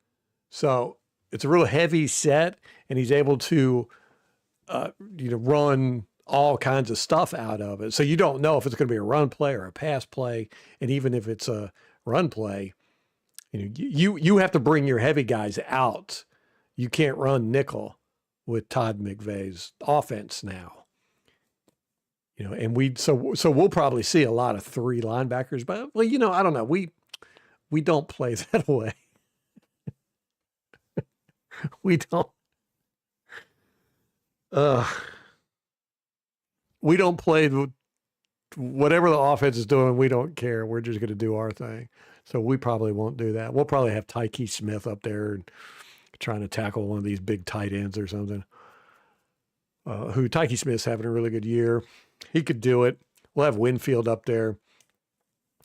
Speaker 1: So it's a real heavy set, and he's able to, run all kinds of stuff out of it. So you don't know if it's going to be a run play or a pass play. And even if it's a run play, you have to bring your heavy guys out You can't run nickel with Todd McVay's offense now. You know, and so we'll probably see a lot of 3 linebackers, but well, you know, I don't know. We don't play that way. We don't. We don't play whatever the offense is doing. We don't care. We're just going to do our thing. So we probably won't do that. We'll probably have Tyke Smith up there and trying to tackle one of these big tight ends or something. Who Tyke Smith's having a really good year. He could do it. We'll have Winfield up there.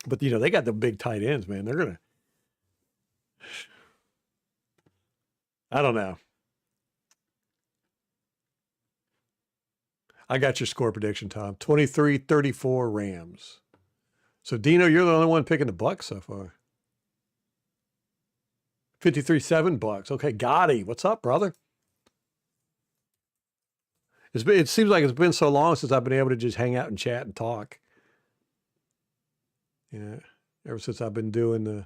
Speaker 1: But, you know, they got the big tight ends, man. They're going to, I don't know. I got your score prediction, Tom. 23-34 Rams. So, Dino, you're the only one picking the Bucs so far. 53-7 Bucs. Okay, Gotti, what's up, brother? It seems like it's been so long since I've been able to just hang out and chat and talk. Yeah, ever since I've been doing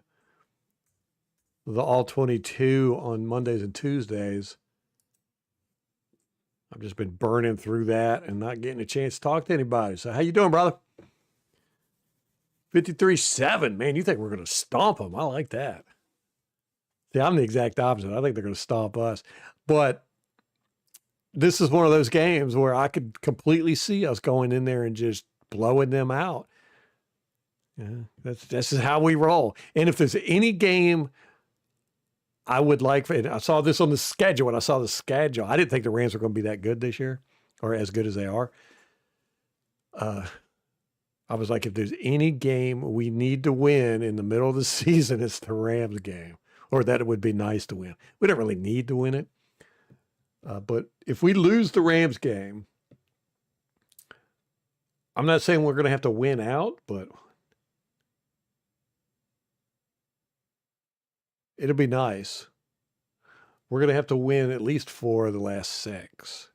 Speaker 1: the all 22 on Mondays and Tuesdays, I've just been burning through that and not getting a chance to talk to anybody. So how you doing, brother? 53-7, man. You think we're going to stomp them? I like that. See, I'm the exact opposite. I think they're going to stomp us. But this is one of those games where I could completely see us going in there and just blowing them out. Yeah, this is how we roll. And if there's any game I would like, and I saw this on the schedule. When I saw the schedule, I didn't think the Rams were going to be that good this year, or as good as they are. I was like, if there's any game we need to win in the middle of the season, it's the Rams game, or that it would be nice to win. We don't really need to win it. But if we lose the Rams game, I'm not saying we're going to have to win out, but it'll be nice. We're going to have to win at least 4 of the last 6.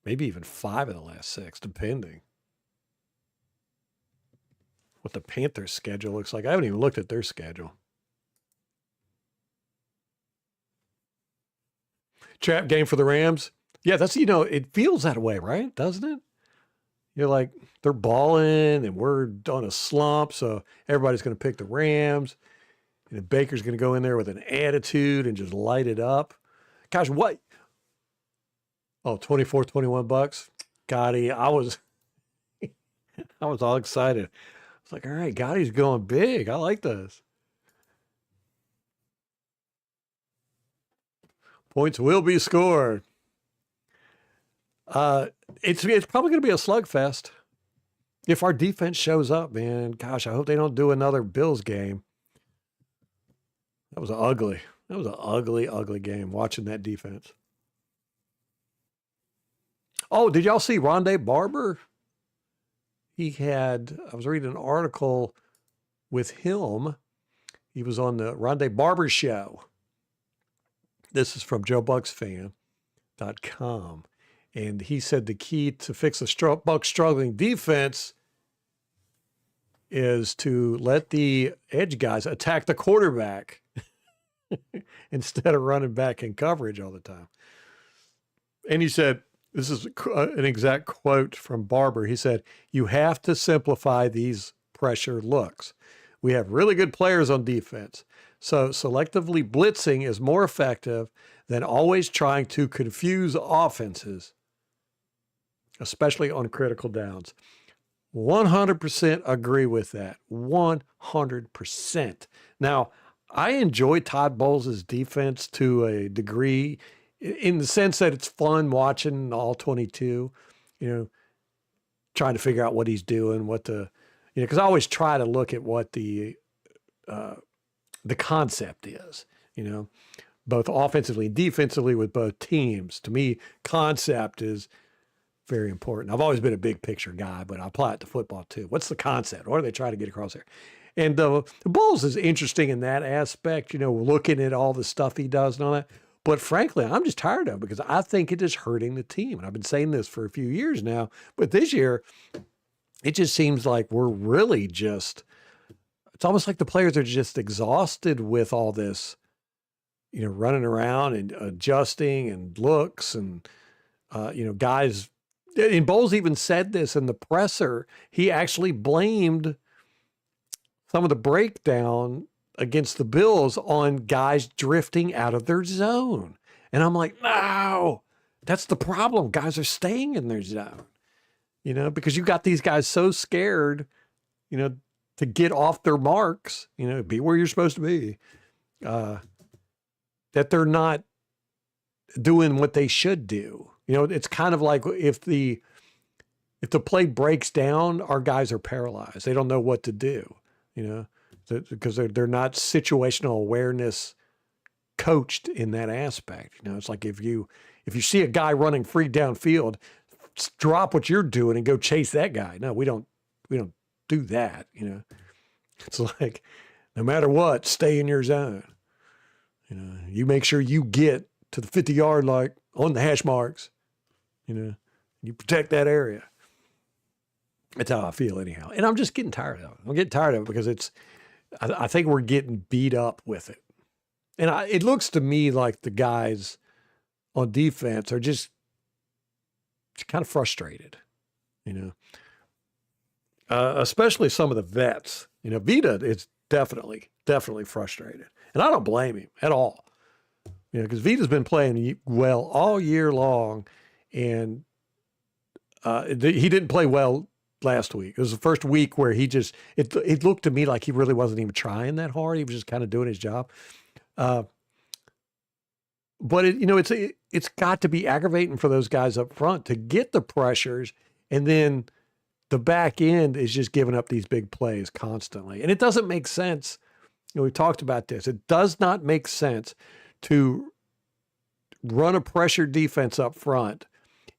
Speaker 1: Maybe even 5 of the last 6, depending what the Panthers' schedule looks like. I haven't even looked at their schedule. Trap game for the Rams. Yeah, that's, you know, it feels that way, right? Doesn't it? You're like, they're balling and we're on a slump, so everybody's going to pick the Rams. And Baker's going to go in there with an attitude and just light it up. Gosh, what? Oh, 24-21 Bucs. Gotti, I was all excited. I was like, all right, Gotti's going big. I like this. Points will be scored. It's probably going to be a slugfest if our defense shows up, man. Gosh, I hope they don't do another Bills game. That was ugly. That was an ugly, ugly game, watching that defense. Oh, did y'all see Rondé Barber? I was reading an article with him. He was on the Rondé Barber show. This is from JoeBucksFan.com. And he said the key to fix the Bucs struggling defense is to let the edge guys attack the quarterback instead of running back in coverage all the time. And he said, this is an exact quote from Barber. He said, you have to simplify these pressure looks. We have really good players on defense. So selectively blitzing is more effective than always trying to confuse offenses, especially on critical downs. 100% agree with that. 100%. Now, I enjoy Todd Bowles' defense to a degree in the sense that it's fun watching all 22, you know, trying to figure out what he's doing, because I always try to look at what the concept is, you know, both offensively and defensively with both teams. To me, concept is very important. I've always been a big picture guy, but I apply it to football too. What's the concept? What are they trying to get across there? And the Bulls is interesting in that aspect, you know, looking at all the stuff he does and all that. But frankly, I'm just tired of it because I think it is hurting the team. And I've been saying this for a few years now. But this year, it just seems like we're really it's almost like the players are just exhausted with all this, running around and adjusting and looks and, guys. And Bowles even said this in the presser. He actually blamed some of the breakdown against the Bills on guys drifting out of their zone. And I'm like, no, that's the problem. Guys are staying in their zone, because you got these guys so scared, to get off their marks, be where you're supposed to be, that they're not doing what they should do. It's kind of like if the play breaks down, our guys are paralyzed. They don't know what to do, because they're not situational awareness coached in that aspect. It's like if you see a guy running free downfield, drop what you're doing and go chase that guy. No, we don't do that. It's like, no matter what, stay in your zone. You make sure you get to the 50-yard line on the hash marks. You protect that area. That's how I feel anyhow. And I'm just getting tired of it. I'm getting tired of it because I think we're getting beat up with it. And it looks to me like the guys on defense are just kind of frustrated, especially some of the vets. Vita is definitely frustrated. And I don't blame him at all, because Vita's been playing well all year long. And he didn't play well last week. It was the first week where it looked to me like he really wasn't even trying that hard. He was just kind of doing his job. But it's got to be aggravating for those guys up front to get the pressures, and then the back end is just giving up these big plays constantly. And it doesn't make sense. We've talked about this. It does not make sense to run a pressure defense up front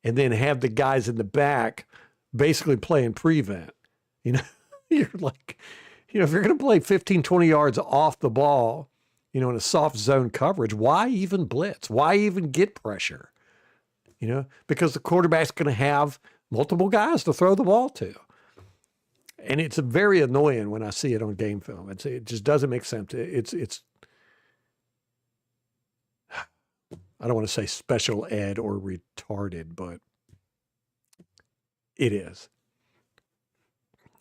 Speaker 1: and then have the guys in the back basically playing prevent. You're like, if you're going to play 15, 20 yards off the ball, in a soft zone coverage, why even blitz? Why even get pressure? Because the quarterback's going to have multiple guys to throw the ball to. And it's very annoying when I see it on game film. It just doesn't make sense. It's I don't want to say special ed or retarded, but it is.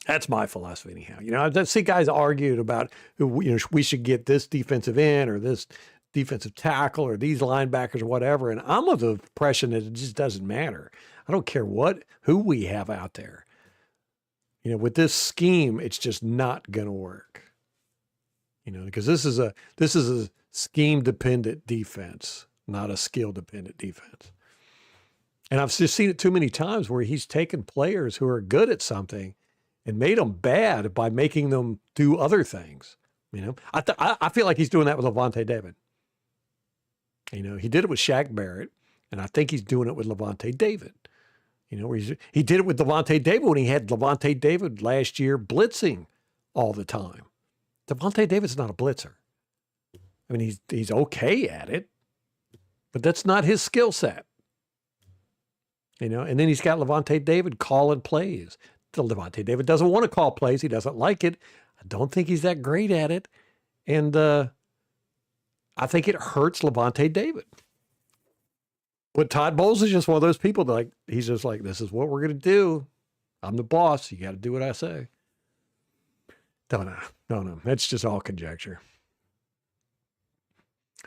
Speaker 1: That's my philosophy anyhow. I see guys argued about we should get this defensive end or this defensive tackle or these linebackers or whatever. And I'm of the impression that it just doesn't matter. I don't care who we have out there. With this scheme, it's just not going to work. Because this is a scheme dependent defense, not a skill dependent defense. And I've just seen it too many times where he's taken players who are good at something and made them bad by making them do other things. I feel like he's doing that with Levante David. He did it with Shaq Barrett, and I think he's doing it with Levante David. Where he did it with Levante David when he had Levante David last year blitzing all the time. Levante David's not a blitzer. I mean, he's okay at it, but that's not his skill set. And then he's got Levante David calling plays. Levante David doesn't want to call plays. He doesn't like it. I don't think he's that great at it. And I think it hurts Levante David. But Todd Bowles is just one of those people that he's just like, this is what we're going to do. I'm the boss. You got to do what I say. Don't know. That's just all conjecture.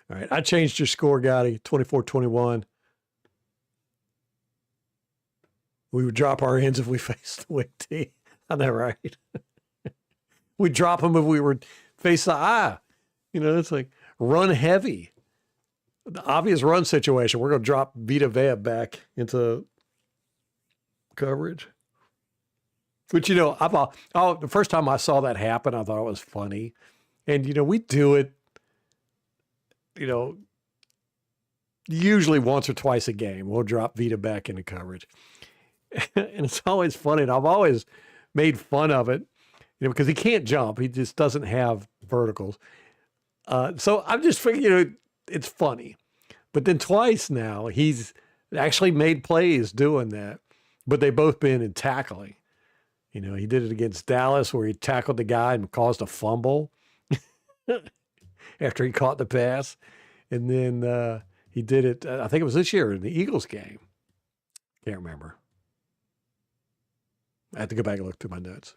Speaker 1: All right. I changed your score, Gotti, 24-21. We would drop our ends if we faced the weak team. Isn't that right? We'd drop them if we were face the eye. It's like run heavy. The obvious run situation. We're going to drop Vita Vea back into coverage. Which, the first time I saw that happen, I thought it was funny. And, we do it, usually once or twice a game. We'll drop Vita back into coverage. And it's always funny. And I've always made fun of it, because he can't jump. He just doesn't have verticals. So I'm just figuring, it's funny. But then twice now, he's actually made plays doing that. But they both been in tackling. He did it against Dallas where he tackled the guy and caused a fumble after he caught the pass. And then he did it, I think it was this year in the Eagles game. Can't remember. I have to go back and look through my notes.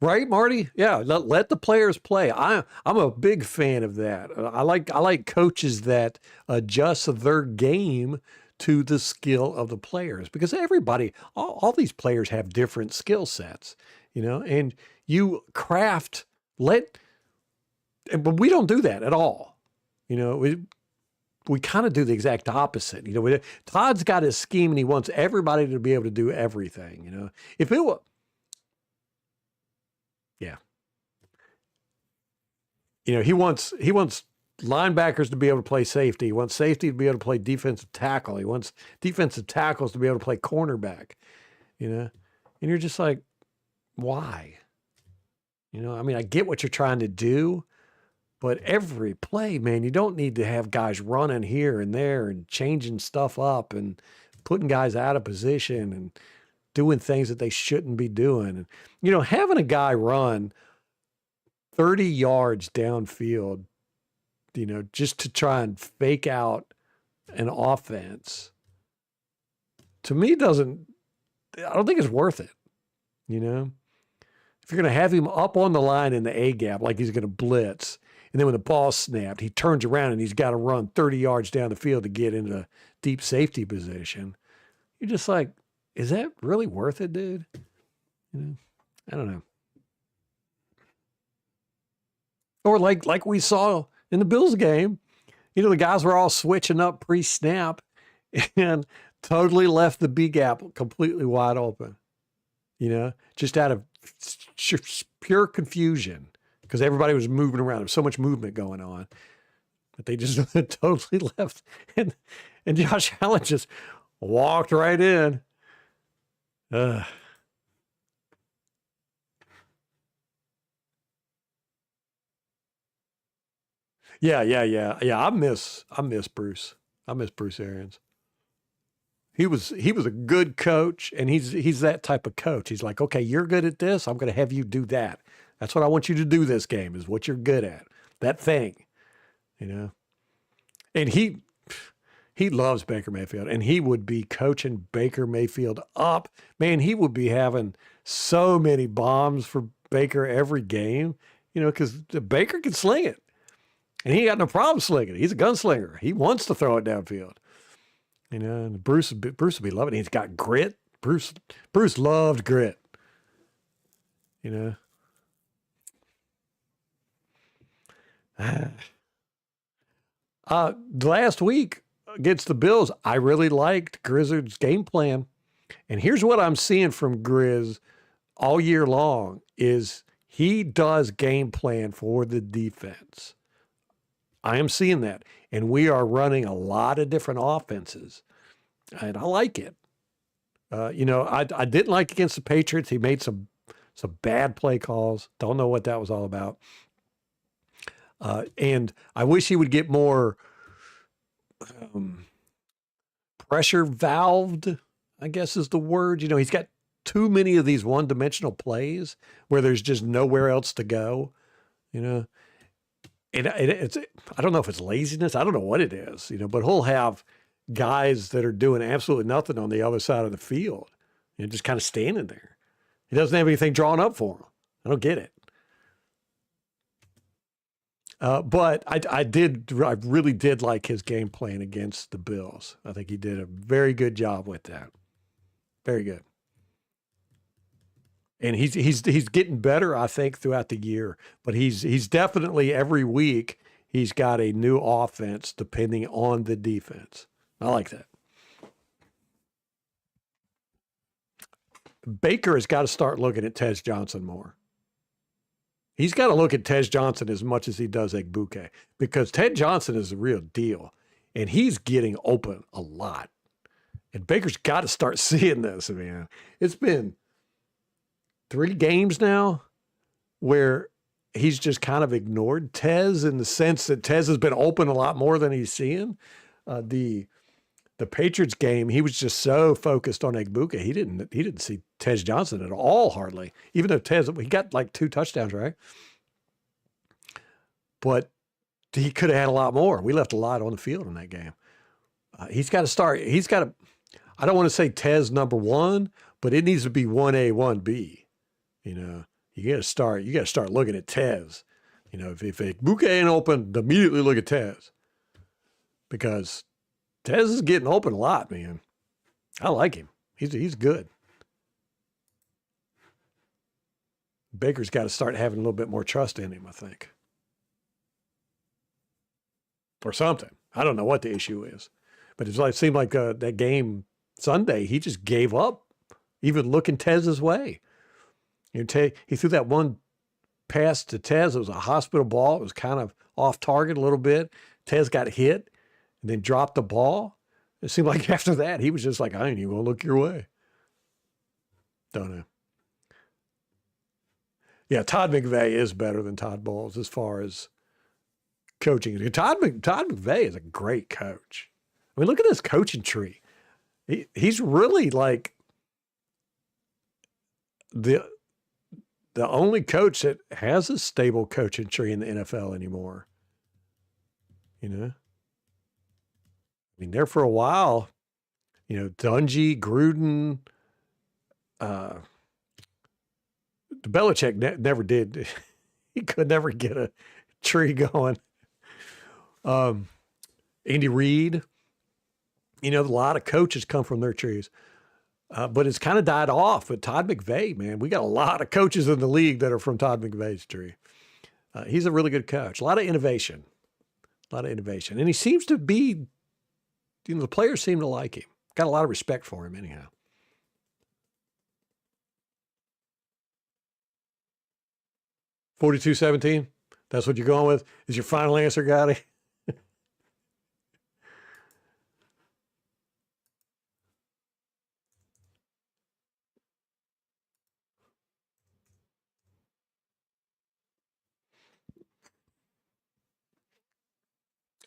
Speaker 1: Right, Marty? Yeah, let the players play. I'm a big fan of that. I like coaches that adjust their game to the skill of the players, because everybody, all these players have different skill sets, and you craft, but we don't do that at all. We kind of do the exact opposite. Todd's got his scheme and he wants everybody to be able to do everything. If it were, yeah. He wants linebackers to be able to play safety. He wants safety to be able to play defensive tackle. He wants defensive tackles to be able to play cornerback, and you're just like, why? I get what you're trying to do, but every play, man, you don't need to have guys running here and there and changing stuff up and putting guys out of position and doing things that they shouldn't be doing. And, having a guy run 30 yards downfield, just to try and fake out an offense, to me I don't think it's worth it. If you're going to have him up on the line in the A gap, like he's going to blitz, and then when the ball's snapped, he turns around and he's got to run 30 yards down the field to get into deep safety position. You're just like, is that really worth it, dude? I don't know. Or like we saw in the Bills game, the guys were all switching up pre-snap and totally left the B gap completely wide open. Just out of pure confusion, because everybody was moving around. There was so much movement going on, but they just totally left. And Josh Allen just walked right in. Yeah. I miss Bruce. I miss Bruce Arians. He was a good coach, and he's that type of coach. He's like, okay, you're good at this. I'm going to have you do that. That's what I want you to do this game, is what you're good at. That thing, And he loves Baker Mayfield, and he would be coaching Baker Mayfield up. Man, he would be having so many bombs for Baker every game, because Baker can sling it. And he ain't got no problem slinging it. He's a gunslinger. He wants to throw it downfield. And Bruce would be loving it. He's got grit. Bruce loved grit. Last week against the Bills, I really liked Grizzard's game plan. And here's what I'm seeing from Grizz all year long is he does game plan for the defense. I am seeing that. And we are running a lot of different offenses. And I like it. I didn't like against the Patriots. He made some bad play calls. Don't know what that was all about. And I wish he would get more pressure valved, I guess is the word. He's got too many of these one-dimensional plays where there's just nowhere else to go, And it's, I don't know if it's laziness. I don't know what it is, but he'll have guys that are doing absolutely nothing on the other side of the field, just kind of standing there. He doesn't have anything drawn up for him. I don't get it. But I really did like his game plan against the Bills. I think he did a very good job with that. Very good. And he's getting better, I think, throughout the year. But he's definitely every week he's got a new offense depending on the defense. I like that. Baker has got to start looking at Tez Johnson more. He's got to look at Tez Johnson as much as he does Egbuke, because Ted Johnson is the real deal, and he's getting open a lot. And Baker's got to start seeing this, man. It's been 3 games now where he's just kind of ignored Tez, in the sense that Tez has been open a lot more than he's seeing. The Patriots game, he was just so focused on Egbuka. He didn't see Tez Johnson at all, hardly. Even though he got like 2 touchdowns, right? but he could have had a lot more. We left a lot on the field in that game. He's got to start. He's got to. I don't want to say Tez number one, but it needs to be 1A, 1B. You know, you got to start. You got to start looking at Tez. You know, if a Buque ain't open, immediately look at Tez, because Tez is getting open a lot, man. I like him. He's good. Baker's got to start having a little bit more trust in him, I think, or something. I don't know what the issue is, but it seemed like that game Sunday, he just gave up, even looking Tez's way. You know, he threw that one pass to Tez. It was a hospital ball. It was kind of off target a little bit. Tez got hit and then dropped the ball. It seemed like after that, he was just like, I ain't even going to look your way. Don't know. Yeah, Todd McVay is better than Todd Bowles as far as coaching. Todd McVay is a great coach. I mean, look at this coaching tree. He's really like the only coach that has a stable coaching tree in the NFL anymore. You know? I mean, there for a while, you know, Dungy, Gruden, Belichick never did. He could never get a tree going. Andy Reid, you know, a lot of coaches come from their trees. But it's kind of died off. But Todd McVay, man, we got a lot of coaches in the league that are from Todd McVay's tree. He's a really good coach. A lot of innovation. And he seems to be, you know, the players seem to like him. Got a lot of respect for him anyhow. 42-17? That's what you're going with? Is your final answer, Gotti?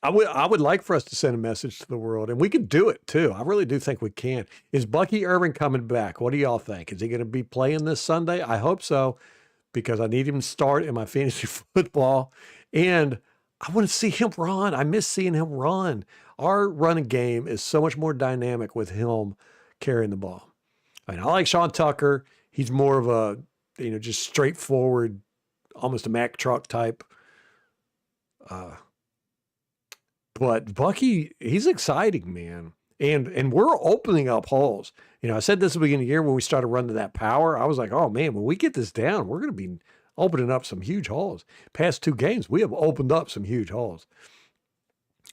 Speaker 1: I would like for us to send a message to the world, and we can do it too. I really do think we can. Is Bucky Irving coming back? What do y'all think? Is he going to be playing this Sunday? I hope so, because I need him to start in my fantasy football, and I want to see him run. I miss seeing him run. Our running game is so much more dynamic with him carrying the ball. I mean, I like Sean Tucker. He's more of a, you know, just straightforward, almost a Mack truck type. But Bucky, he's exciting, man. And we're opening up holes. You know, I said this at the beginning of the year when we started running that power. I was like, oh, man, when we get this down, we're going to be opening up some huge holes. Past two games, we have opened up some huge holes.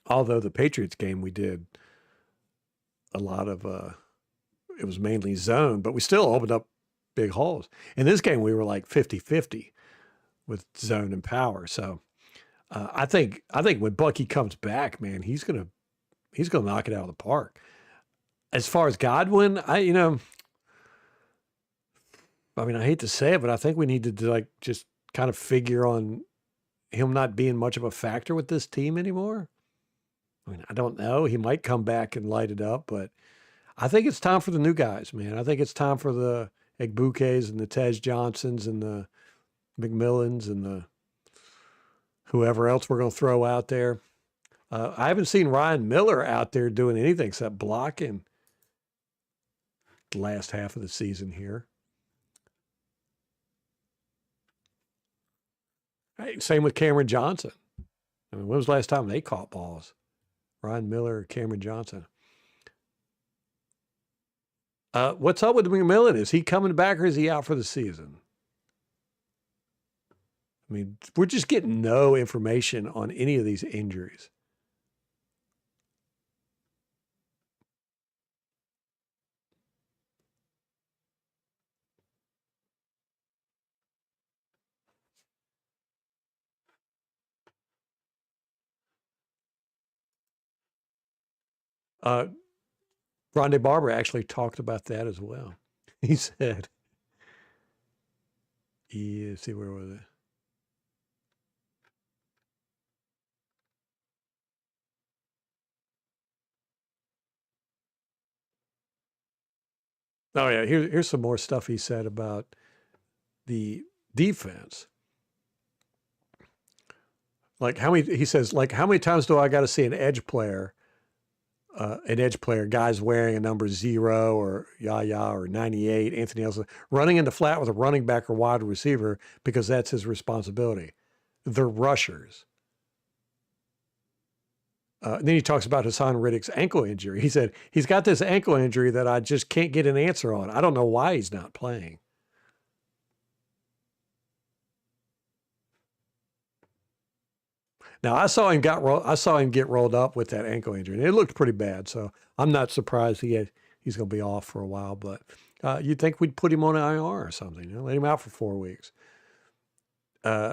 Speaker 1: Although the Patriots game, we did a lot of, it was mainly zone, but we still opened up big holes. In this game, we were like 50-50 with zone and power. So I think when Bucky comes back, man, he's gonna knock it out of the park. As far as Godwin, I mean, I hate to say it, but I think we need to like just kind of figure on him not being much of a factor with this team anymore. I mean, I don't know. He might come back and light it up, but I think it's time for the new guys, man. I think it's time for the Egbukas and the Tej Johnsons and the McMillans and the whoever else we're going to throw out there. I haven't seen Ryan Miller out there doing anything except blocking the last half of the season here. Hey, same with Cameron Johnson. I mean, when was the last time they caught balls? Ryan Miller or Cameron Johnson? What's up with McMillan? Is he coming back or is he out for the season? I mean, we're just getting no information on any of these injuries. Rondé Barber actually talked about that as well. He said, yeah, see, where was it? Oh, yeah, here's some more stuff he said about the defense. Like how many, he says, like, how many times do I got to see an edge player, guys wearing a number 0 or Yaya or 98, Anthony Nelson, running into flat with a running back or wide receiver because that's his responsibility. They're rushers. Then he talks about Hassan Riddick's ankle injury. He said, he's got this ankle injury that I just can't get an answer on. I don't know why he's not playing. Now I saw him get rolled up with that ankle injury, and it looked pretty bad. So I'm not surprised he's going to be off for a while. But you'd think we'd put him on IR or something, let him out for 4 weeks. Then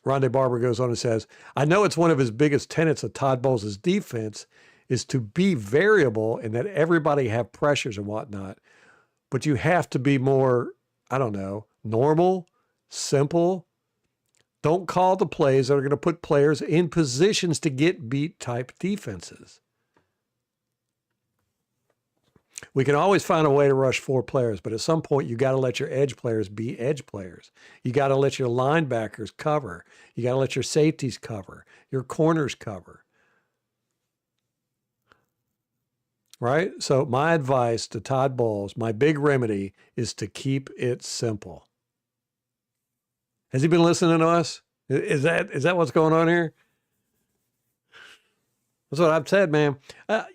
Speaker 1: Rondé Barber goes on and says, I know it's one of his biggest tenets of Todd Bowles' defense is to be variable and that everybody have pressures and whatnot, but you have to be more, I don't know, normal, simple. Don't call the plays that are going to put players in positions to get beat type defenses. We can always find a way to rush 4 players, but at some point you got to let your edge players be edge players. You got to let your linebackers cover. You got to let your safeties cover, your corners cover. Right? So my advice to Todd Bowles, my big remedy is to keep it simple. Has he been listening to us? Is that what's going on here? That's what I've said, man. I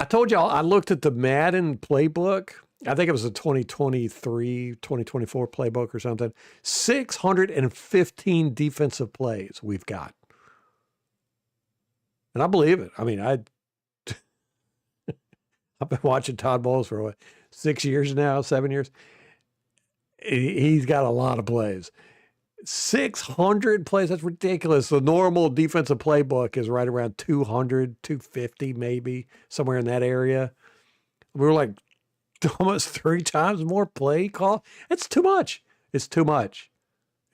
Speaker 1: told y'all I looked at the Madden playbook. I think it was a 2023, 2024 playbook or something. 615 defensive plays we've got. And I believe it. I mean, I've been watching Todd Bowles for 6 years now, 7 years. He's got a lot of plays. 600 plays, that's ridiculous. The normal defensive playbook is right around 200, 250 maybe, somewhere in that area. We were like almost 3 times more play call. It's too much. It's too much.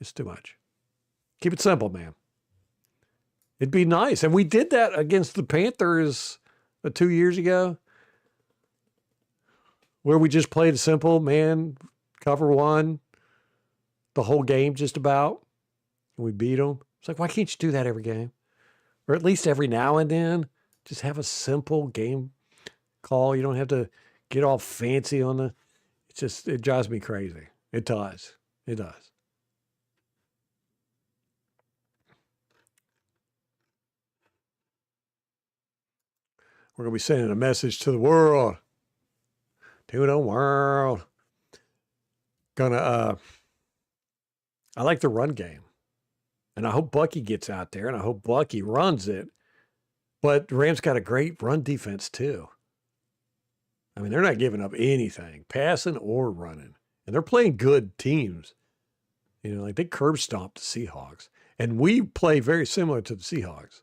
Speaker 1: It's too much. Keep it simple, man. It'd be nice. And we did that against the Panthers 2 years ago, where we just played a simple man, cover one, the whole game just about. And we beat them. It's like, why can't you do that every game? Or at least every now and then. Just have a simple game call. You don't have to get all fancy on the... It drives me crazy. It does. It does. We're going to be sending a message to the world. To the world. I like the run game. And I hope Bucky gets out there, and I hope Bucky runs it. But the Rams got a great run defense, too. I mean, they're not giving up anything, passing or running. And they're playing good teams. Like they curb stomped the Seahawks. And we play very similar to the Seahawks.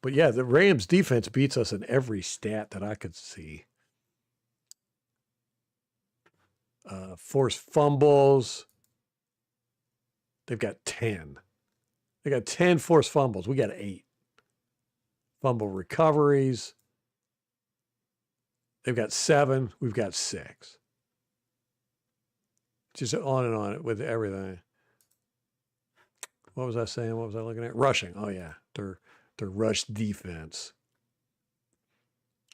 Speaker 1: But yeah, the Rams defense beats us in every stat that I could see. Forced fumbles. They've got 10. They got 10 forced fumbles. We got 8. Fumble recoveries. They've got 7. We've got 6. Just on and on with everything. What was I saying? What was I looking at? Rushing. Oh yeah, their rush defense.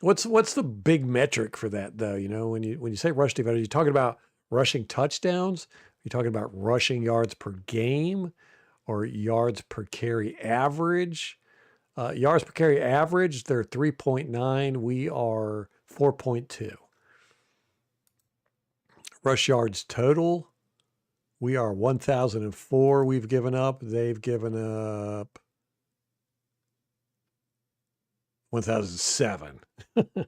Speaker 1: What's the big metric for that though? When you say rush defense, are you talking about rushing touchdowns? Are you talking about rushing yards per game or yards per carry average? Yards per carry average, they're 3.9. We are 4.2. Rush yards total, we are 1,004 we've given up. They've given up 1,007. I don't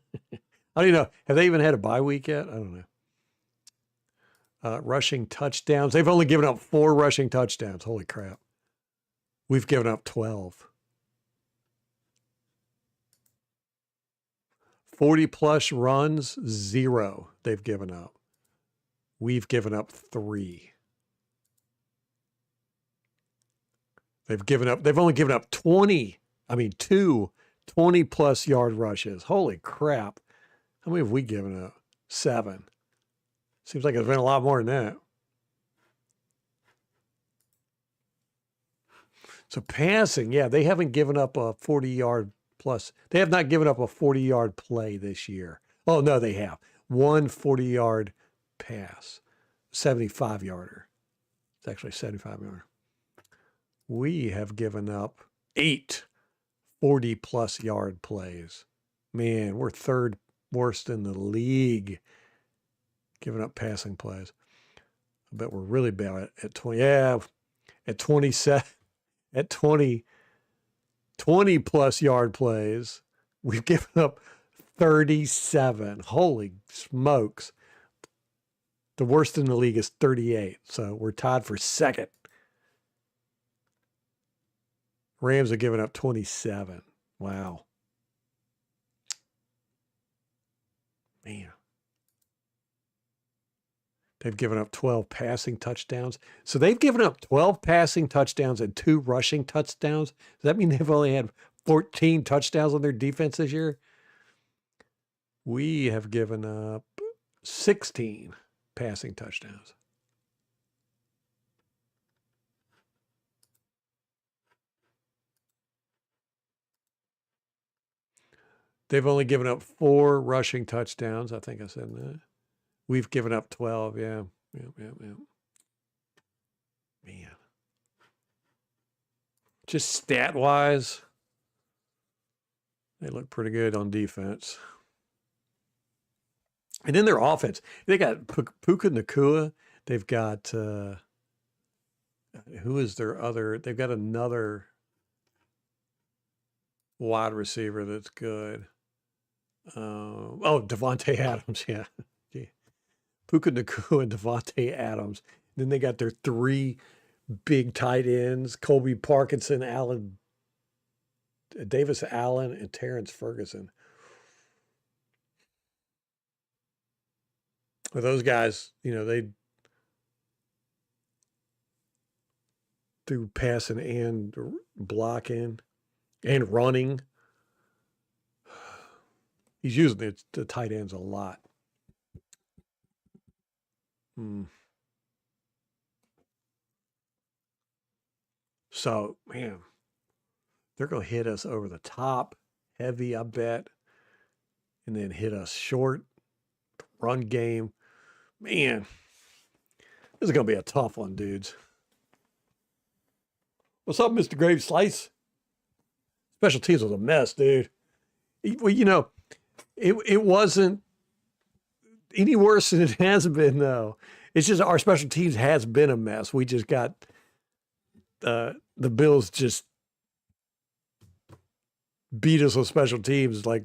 Speaker 1: even know. Have they even had a bye week yet? I don't know. Rushing touchdowns. They've only given up 4 rushing touchdowns. Holy crap. We've given up 12. 40-plus runs, 0 they've given up. We've given up 3. They've only given up 2 20-plus yard rushes. Holy crap. How many have we given up? 7. Seems like it's been a lot more than that. So passing, yeah, they haven't given up a 40-yard plus. They have not given up a 40-yard play this year. Oh, no, they have. One 40-yard pass, 75-yarder. It's actually 75-yarder. We have given up 8 40-plus yard plays. Man, we're third worst in the league giving up passing plays. I bet we're really bad at 20. Yeah, at 27, at 20 plus yard plays, we've given up 37. Holy smokes. The worst in the league is 38. So we're tied for second. Rams are giving up 27. Wow. Man. They've given up 12 passing touchdowns. So they've given up 12 passing touchdowns and 2 rushing touchdowns. Does that mean they've only had 14 touchdowns on their defense this year? We have given up 16 passing touchdowns. They've only given up 4 rushing touchdowns. I think I said that. We've given up 12. Yeah. Man. Just stat-wise, they look pretty good on defense. And then their offense, they got Puka Nacua. They've got, who is their other? They've got another wide receiver that's good. Devontae Adams, yeah. Puka Nacua and Devontae Adams. Then they got their 3 big tight ends, Colby Parkinson, Davis Allen, and Terrence Ferguson. Well, those guys, they do passing and blocking and running. He's using the tight ends a lot. So, man, they're going to hit us over the top, heavy, I bet, and then hit us short, run game. Man, this is going to be a tough one, dudes. What's up, Mr. Grave Slice? Special teams was a mess, dude. Well, it wasn't any worse than it has been, though. It's just our special teams has been a mess. We just got the Bills just beat us on special teams like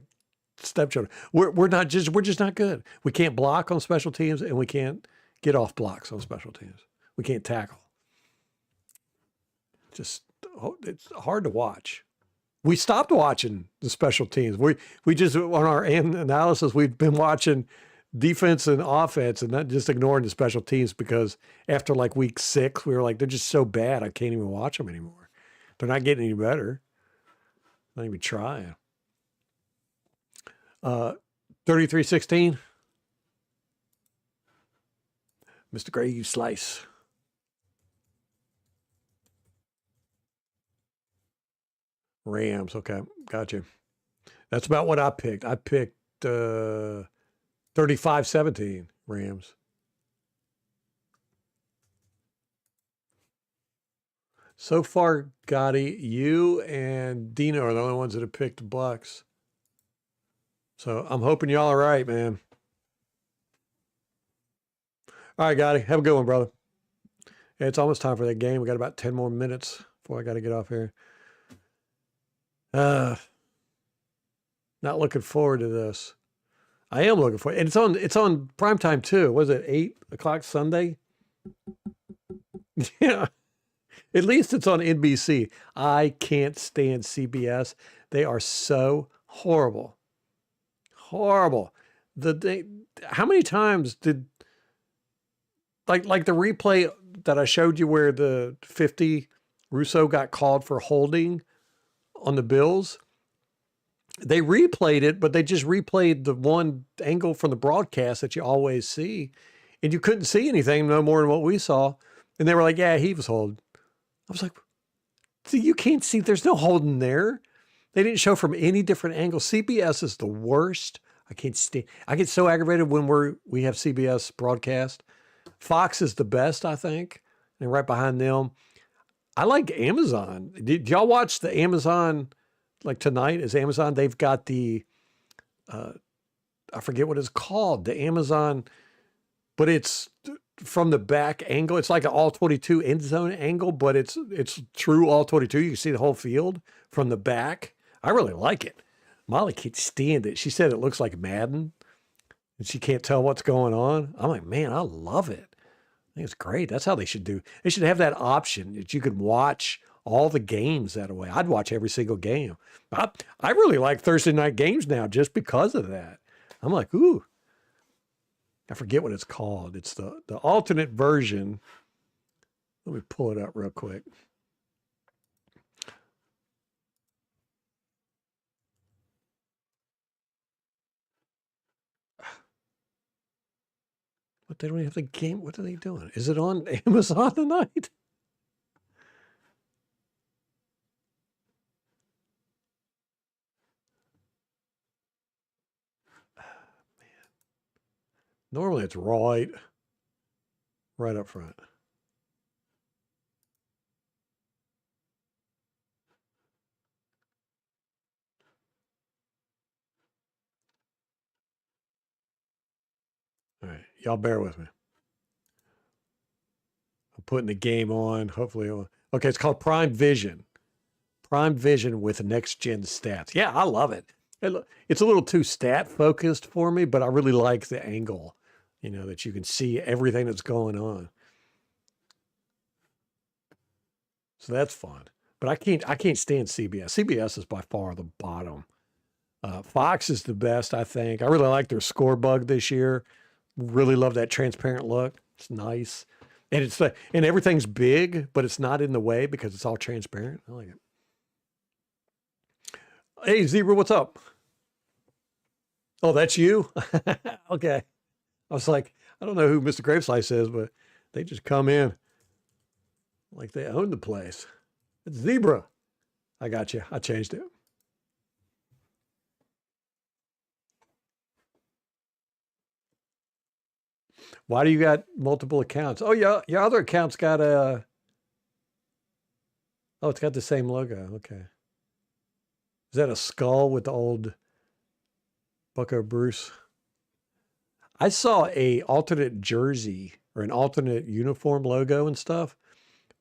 Speaker 1: stepchildren. We're just not good. We can't block on special teams, and we can't get off blocks on special teams. We can't tackle. It's hard to watch. We stopped watching the special teams. We just, on our analysis, we've been watching defense and offense and not just ignoring the special teams, because after like week 6, we were like, they're just so bad, I can't even watch them anymore. They're not getting any better. Not even trying. 33-16. Mr. Gray, you slice. Rams, okay, gotcha. That's about what I picked. I picked 35-17 Rams. So far, Gotti, you and Dino are the only ones that have picked the Bucs. So I'm hoping y'all are right, man. All right, Gotti, have a good one, brother. Yeah, it's almost time for that game. We got about 10 more minutes before I got to get off here. Not looking forward to this. I am looking forward. And it's on primetime too. Was it 8:00 Sunday? Yeah. At least it's on NBC. I can't stand CBS. They are so horrible. Horrible. How many times did like the replay that I showed you where the 50 Russo got called for holding on the Bills? they replayed it, but they just replayed the one angle from the broadcast that you always see. And you couldn't see anything no more than what we saw. And they were like, yeah, he was holding. I was like, see, you can't see. There's no holding there. They didn't show from any different angles. CBS is the worst. I can't stand. I get so aggravated when we have CBS broadcast. Fox is the best, I think. And right behind them, I like Amazon. Did y'all watch the Amazon, like tonight is Amazon? They've got the, I forget what it's called, the Amazon, but it's from the back angle. It's like an all 22 end zone angle, but it's true all 22. You can see the whole field from the back. I really like it. Molly can't stand it. She said it looks like Madden and she can't tell what's going on. I'm like, man, I love it. I think it's great. That's how they should do. They should have that option that you could watch all the games that way. I'd watch every single game. I really like Thursday night games now just because of that. I'm like, ooh, I forget what it's called. It's the alternate version. Let me pull it up real quick. But they don't have the game. What are they doing? Is it on Amazon tonight? Normally it's right up front. All right, y'all bear with me. I'm putting the game on. Hopefully, okay. It's called Prime Vision. Prime Vision with next gen stats. Yeah, I love it. It's a little too stat focused for me, but I really like the angle. You know, that you can see everything that's going on. So that's fun. But I can't stand CBS. CBS is by far the bottom. Fox is the best, I think. I really like their score bug this year. Really love that transparent look. It's nice. And it's like, and everything's big, but it's not in the way because it's all transparent. I like it. Hey, Zebra, what's up? Oh, that's you? Okay. I was like, I don't know who Mr. Graveslice is, but they just come in like they own the place. It's Zebra. I got you. I changed it. Why do you got multiple accounts? Oh, yeah, your other account's got a. Oh, it's got the same logo. Okay. Is that a skull with the old Bucko Bruce? I saw a alternate jersey or an alternate uniform logo and stuff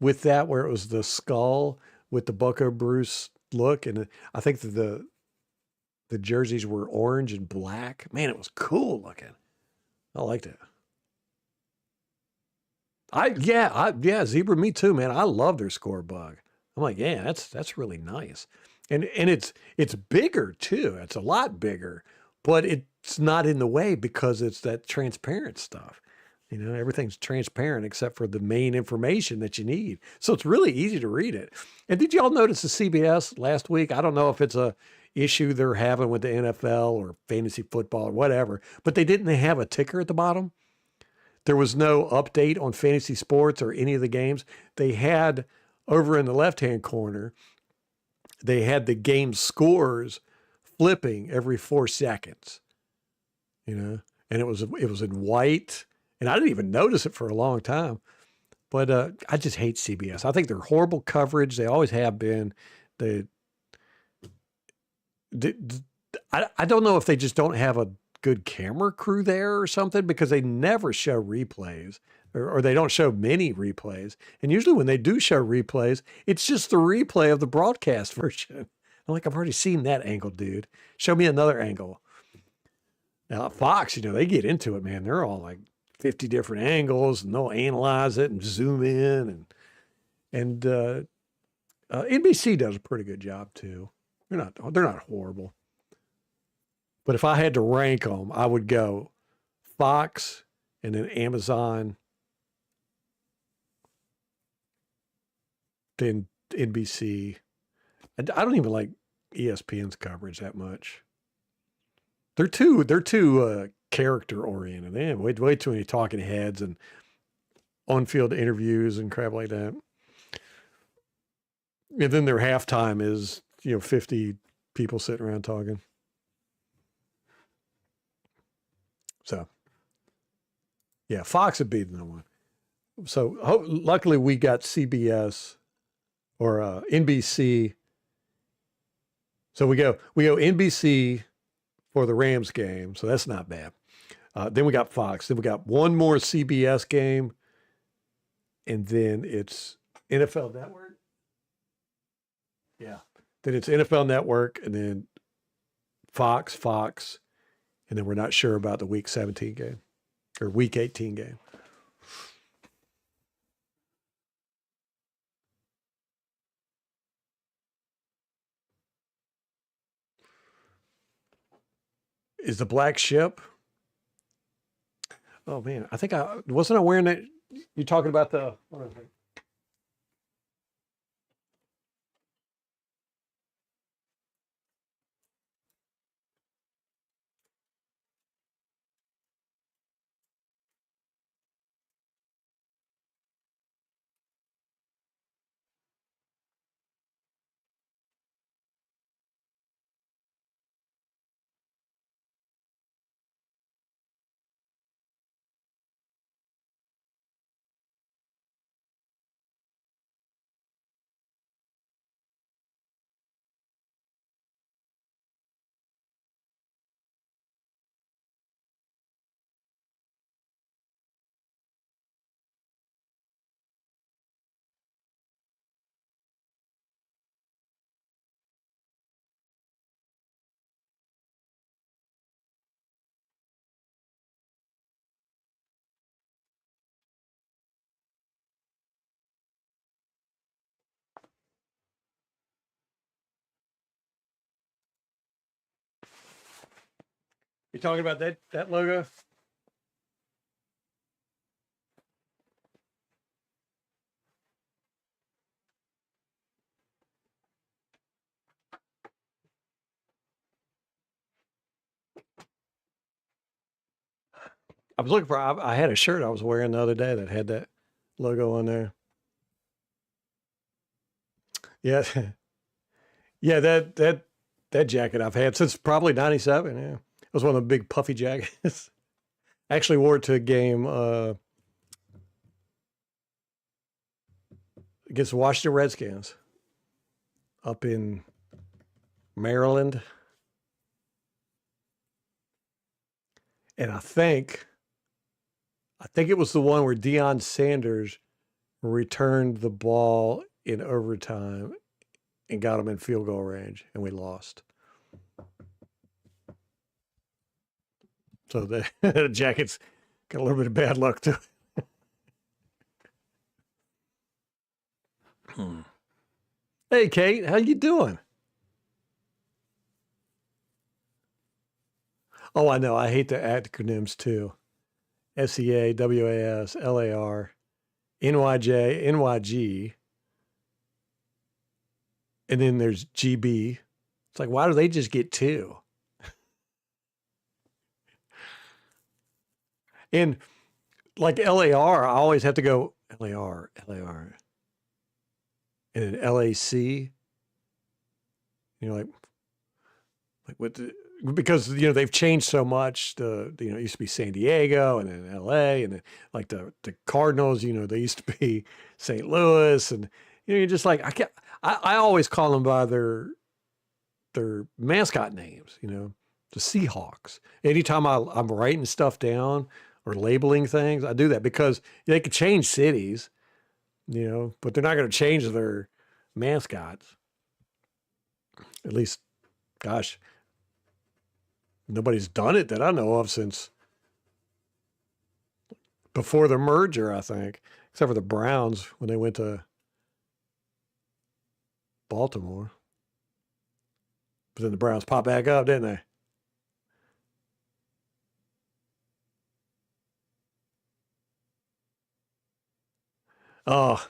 Speaker 1: with that, where it was the skull with the Bucko Bruce look, and I think the jerseys were orange and black. Man, it was cool looking. I liked it. Yeah, Zebra, me too, man. I love their score bug. I'm like, yeah, that's really nice. And it's bigger too. It's a lot bigger, but it's not in the way because it's that transparent stuff. You know, everything's transparent except for the main information that you need. So it's really easy to read it. And did y'all notice the CBS last week? I don't know if it's a issue they're having with the NFL or fantasy football or whatever, but they didn't have a ticker at the bottom. There was no update on fantasy sports or any of the games. They had over in the left-hand corner, they had the game scores flipping every 4 seconds, you know, and it was in white, and I didn't even notice it for a long time. But I just hate CBS. I think they're horrible coverage. They always have been. They I don't know if they just don't have a good camera crew there or something, because they never show replays, or they don't show many replays. And usually when they do show replays, it's just the replay of the broadcast version. I'm like, I've already seen that angle, dude. Show me another angle. Now, Fox, you know, they get into it, man. They're all like 50 different angles, and they'll analyze it and zoom in. And NBC does a pretty good job too. They're not horrible. But if I had to rank them, I would go Fox and then Amazon, then NBC. I don't even like ESPN's coverage that much. They're too character oriented. They have way too many talking heads and on field interviews and crap like that. And then their halftime is 50 people sitting around talking. So yeah, Fox would be the number one. So luckily we got CBS or NBC. So we go NBC for the Rams game. So that's not bad. Then we got Fox. Then we got one more CBS game. And then it's NFL Network. Yeah. Then it's NFL Network and then Fox. And then we're not sure about the week 17 game or week 18 game. Is the black ship? Oh man, I think I wasn't wearing that. You're talking about the. You talking about that logo? I was looking for. I had a shirt I was wearing the other day that had that logo on there. Yeah, yeah. That jacket I've had since probably '97. Yeah, it was one of the big puffy jackets. I actually wore it to a game against the Washington Redskins up in Maryland, and I think it was the one where Deion Sanders returned the ball in overtime and got them in field goal range, and we lost. So the jacket's got a little bit of bad luck to it. Hey, Kate, how you doing? Oh, I know. I hate the acronyms too. SEA, WAS, NYJ, NYG, and then there's GB. It's like, why do they just get two? And like LAR, I always have to go LAR, and then LAC. Like what? Because they've changed so much. It used to be San Diego, and then LA, and then like the Cardinals. They used to be St. Louis, and you're just like I can't. I always call them by their mascot names. The Seahawks. Anytime I'm writing stuff down or labeling things, I do that because they could change cities, but they're not going to change their mascots. At least, gosh, nobody's done it that I know of since before the merger, I think, except for the Browns when they went to Baltimore. But then the Browns popped back up, didn't they? Oh,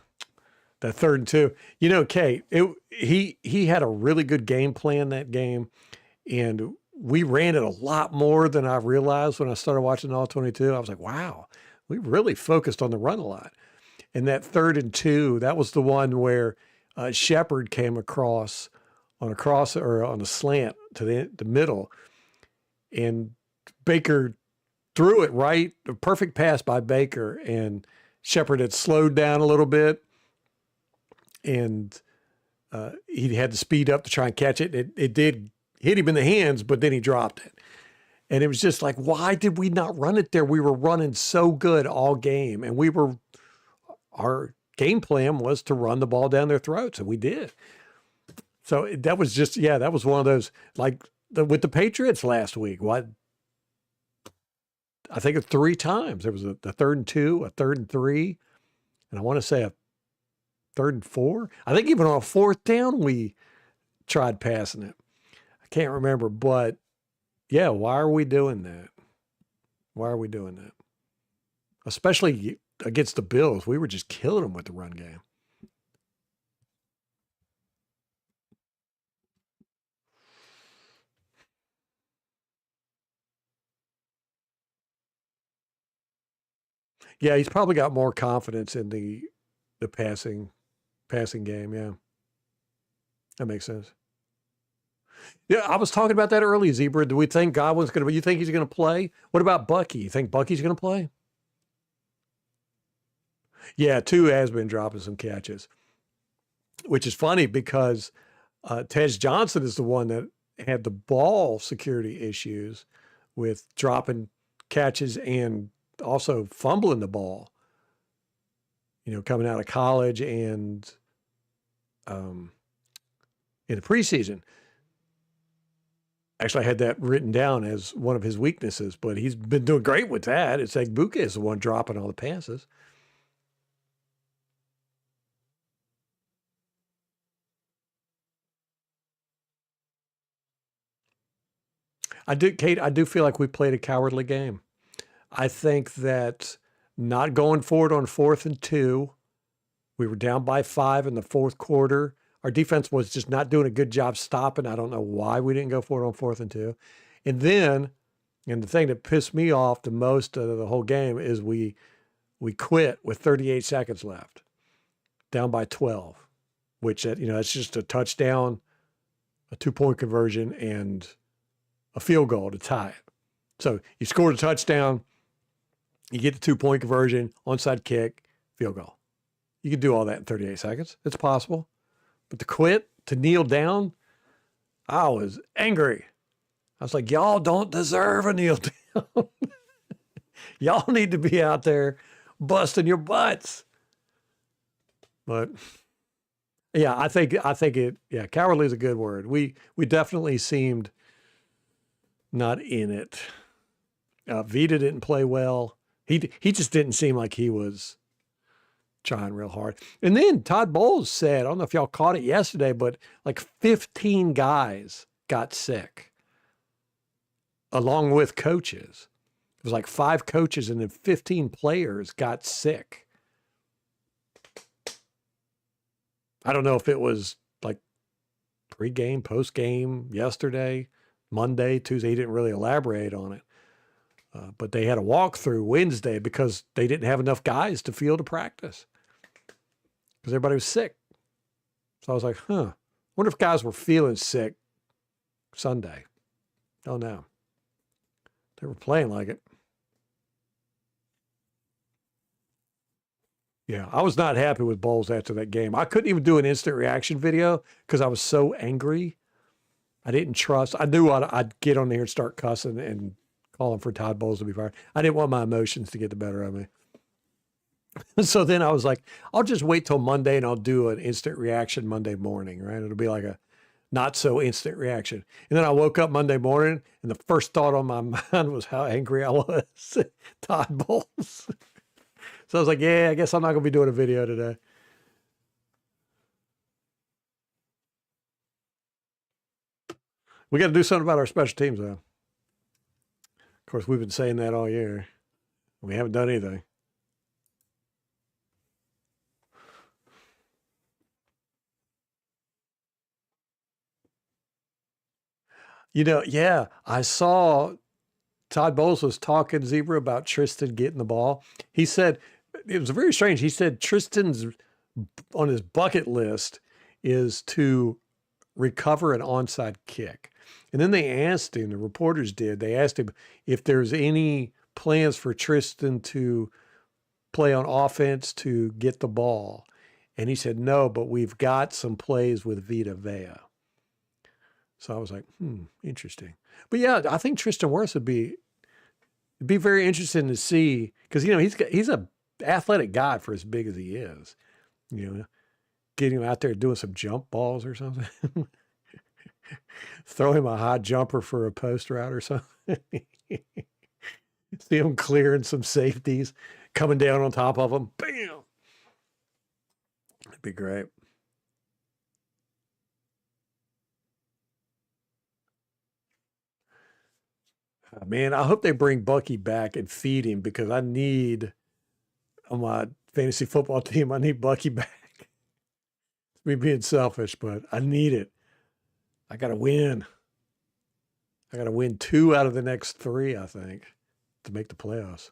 Speaker 1: that 3rd and 2. You know, Kate, he had a really good game plan that game, and we ran it a lot more than I realized when I started watching all 22. I was like, wow, we really focused on the run a lot. And that 3rd and 2, that was the one where Shepard came across on a cross or on a slant to the middle, and Baker threw it right, a perfect pass by Baker, and Shepard had slowed down a little bit, and he had to speed up to try and catch it. It did hit him in the hands, but then he dropped it. And it was just like, why did we not run it there? We were running so good all game, and our game plan was to run the ball down their throats, and we did. So that was just, that was one of those, like with the Patriots last week. I think 3 times. There was a 3rd and 2, a 3rd and 3, and I want to say a 3rd and 4. I think even on a 4th down, we tried passing it. I can't remember, but yeah, why are we doing that? Why are we doing that? Especially against the Bills. We were just killing them with the run game. Yeah, he's probably got more confidence in the passing game. Yeah, that makes sense. Yeah, I was talking about that earlier, Zebra. Do we think Godwin's going to? You think he's going to play? What about Bucky? You think Bucky's going to play? Yeah, 2 has been dropping some catches, which is funny because Tej Johnson is the one that had the ball security issues with dropping catches and also fumbling the ball, coming out of college and in the preseason. Actually, I had that written down as one of his weaknesses, but he's been doing great with that. It's like Buka is the one dropping all the passes. Kate, I do feel like we played a cowardly game. I think that not going forward on 4th and 2, we were down by 5 in the 4th quarter. Our defense was just not doing a good job stopping. I don't know why we didn't go forward on 4th and 2. And then, and the thing that pissed me off the most of the whole game is we quit with 38 seconds left, down by 12, which, that's just a touchdown, a 2-point conversion, and a field goal to tie it. So you scored a touchdown, you get the 2-point conversion, onside kick, field goal. You can do all that in 38 seconds. It's possible. But to quit, to kneel down, I was angry. I was like, y'all don't deserve a kneel down. Y'all need to be out there busting your butts. But yeah, I think cowardly is a good word. We definitely seemed not in it. Vita didn't play well. He just didn't seem like he was trying real hard. And then Todd Bowles said, I don't know if y'all caught it yesterday, but like 15 guys got sick along with coaches. It was like 5 coaches and then 15 players got sick. I don't know if it was like pre-game, post-game, yesterday, Monday, Tuesday. He didn't really elaborate on it. But they had a walkthrough Wednesday because they didn't have enough guys to field a practice because everybody was sick. So I was like, wonder if guys were feeling sick Sunday. Don't know. They were playing like it. Yeah, I was not happy with Bowles after that game. I couldn't even do an instant reaction video because I was so angry. I didn't trust. I knew I'd get on there and start cussing and calling for Todd Bowles to be fired. I didn't want my emotions to get the better of me. So then I was like, I'll just wait till Monday and I'll do an instant reaction Monday morning, right? It'll be like a not so instant reaction. And then I woke up Monday morning and the first thought on my mind was how angry I was at Todd Bowles. So I was like, yeah, I guess I'm not going to be doing a video today. We got to do something about our special teams, though. Of course, we've been saying that all year. We haven't done anything. Yeah, I saw Todd Bowles was talking Zebra about Tristan getting the ball. He said it was very strange. He said Tristan's on his bucket list is to recover an onside kick. And then they asked him, the reporters did, they asked him if there's any plans for Tristan to play on offense to get the ball. And he said, no, but we've got some plays with Vita Vea. So I was like, interesting. But yeah, I think Tristan Wirfs would be very interesting to see because he's a athletic guy for as big as he is. Getting him out there doing some jump balls or something. Throw him a high jumper for a post route or something. See him clearing some safeties, coming down on top of them. Bam! That'd be great. Man, I hope they bring Bucky back and feed him because I need on my fantasy football team. I need Bucky back. Me being selfish, but I need it. I got to win. I got to win 2 out of the next 3, I think, to make the playoffs.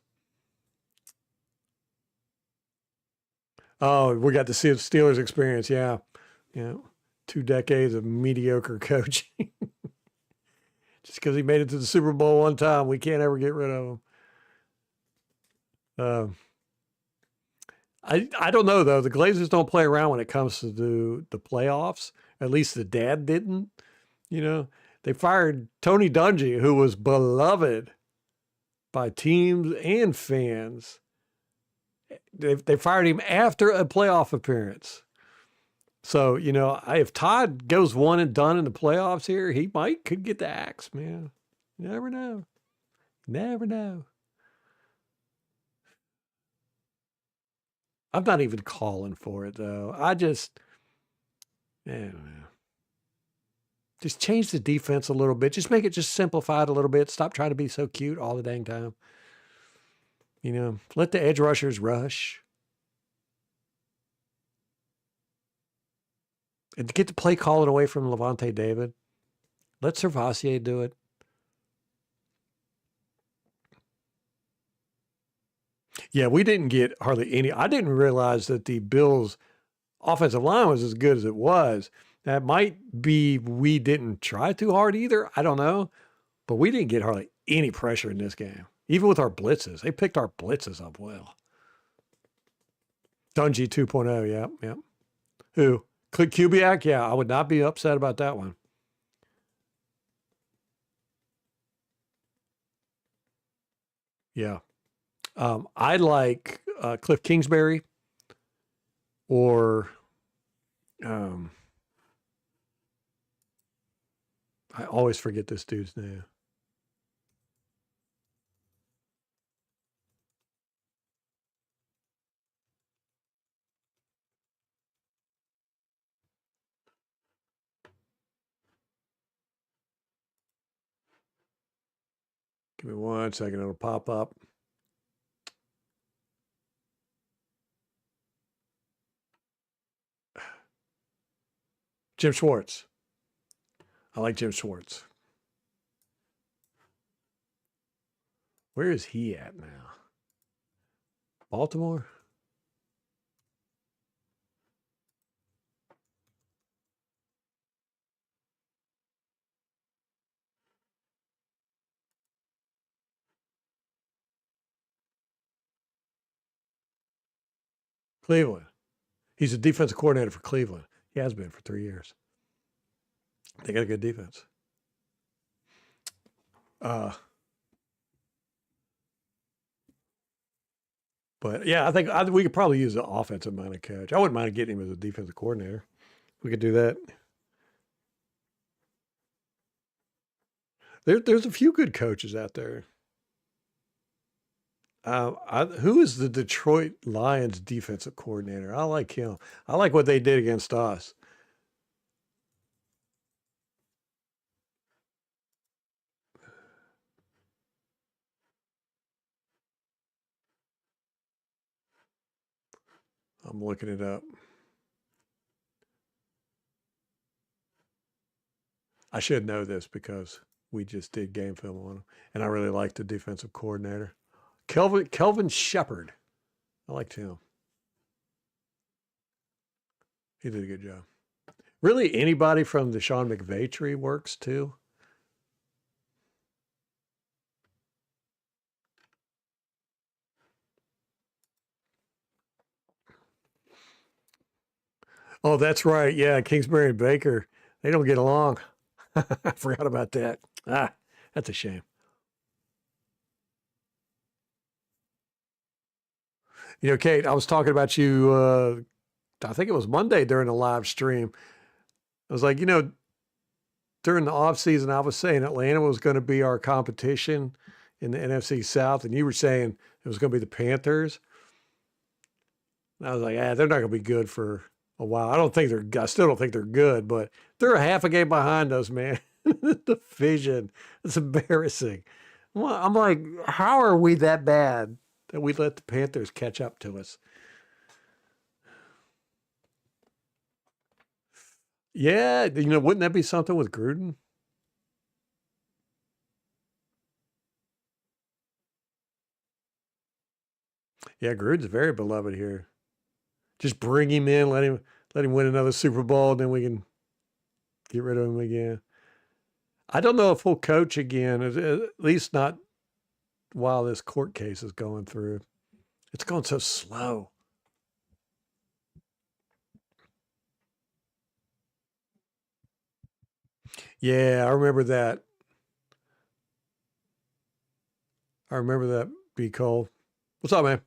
Speaker 1: Oh, we got to see the Steelers experience. Yeah. Yeah. 2 decades of mediocre coaching. Just because he made it to the Super Bowl one time, we can't ever get rid of him. I don't know though. The Glazers don't play around when it comes to the playoffs. At least the dad didn't. They fired Tony Dungy, who was beloved by teams and fans. They fired him after a playoff appearance. So, if Todd goes one and done in the playoffs here, he could get the axe, man. You never know. Never know. I'm not even calling for it though. I don't know. Just change the defense a little bit. Just make it just simplified a little bit. Stop trying to be so cute all the dang time. Let the edge rushers rush. And get the play calling away from Levante David. Let Servasier do it. Yeah, we didn't get hardly any. I didn't realize that the Bills' offensive line was as good as it was. That might be we didn't try too hard either. I don't know. But we didn't get hardly any pressure in this game. Even with our blitzes. They picked our blitzes up well. Dungy 2.0, yeah, yeah. Who? Kubiak? Yeah, I would not be upset about that one. Yeah. I like Cliff Kingsbury or I always forget this dude's name. Give me 1 second. It'll pop up. Jim Schwartz. I like Jim Schwartz. Where is he at now? Baltimore? Cleveland. He's a defensive coordinator for Cleveland. He has been for 3 years. They got a good defense. But yeah, I think we could probably use the offensive minded coach. I wouldn't mind getting him as a defensive coordinator. We could do that. There's a few good coaches out there. Who is the Detroit Lions defensive coordinator? I like him. I like what they did against us. I'm looking it up. I should know this because we just did game film on him, and I really liked the defensive coordinator, Kelvin Shepard. I liked him. He did a good job. Really, anybody from the Sean McVay tree works too. Oh, that's right. Yeah, Kingsbury and Baker, they don't get along. I forgot about that. Ah, that's a shame. You know, Kate, I was talking about you. I think it was Monday during the live stream. I was like, during the off season, I was saying Atlanta was going to be our competition in the NFC South, and you were saying it was going to be the Panthers. And I was like, they're not going to be good for a while. I still don't think they're good, but they're a half a game behind us, man. The division, it's embarrassing. Well, I'm like, how are we that bad that we let the Panthers catch up to us? Yeah, wouldn't that be something with Gruden? Yeah, Gruden's very beloved here. Just bring him in, let him win another Super Bowl, and then we can get rid of him again. I don't know if he'll coach again, at least not while this court case is going through. It's going so slow. Yeah, I remember that. I remember that. B. Cole. What's up, man?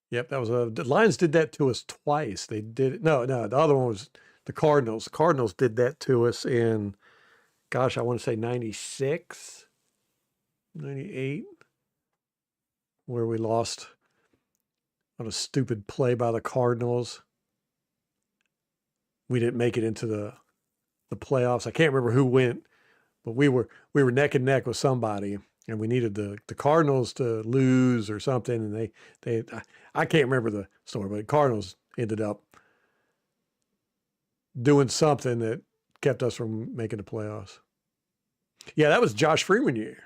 Speaker 1: Yep, that was the Lions did that to us twice. They did it. No, no, the other one was the Cardinals. The Cardinals did that to us in, gosh, I want to say 96, 98, where we lost on a stupid play by the Cardinals. We didn't make it into the playoffs. I can't remember who went, but we were neck and neck with somebody, and we needed the Cardinals to lose or something, and they I can't remember the story, but the Cardinals ended up doing something that kept us from making the playoffs. Yeah, that was Josh Freeman year.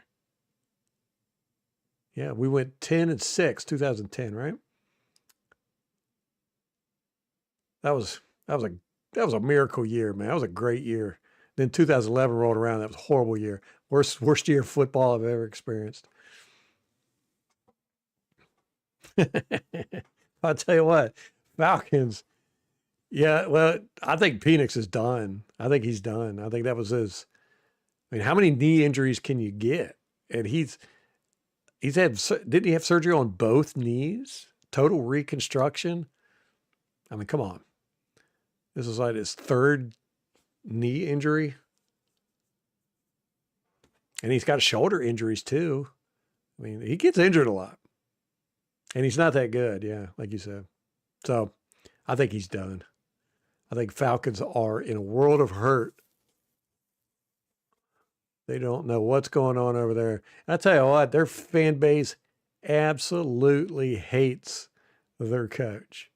Speaker 1: Yeah, we went 10-6, 2010, right? That was that was a that was a miracle year, man. That was a great year. Then 2011 rolled around. That was a horrible year. Worst year of football I've ever experienced. I'll tell you what, Falcons. Yeah, well, I think Penix is done. I think he's done. I think that was his. I mean, how many knee injuries can you get? And he's had, didn't he have surgery on both knees? Total reconstruction. I mean, come on. This is like his third knee injury. And he's got shoulder injuries too. I mean, he gets injured a lot. And he's not that good, yeah, like you said. So I think he's done. I think Falcons are in a world of hurt. They don't know what's going on over there. And I tell you what, their fan base absolutely hates their coach.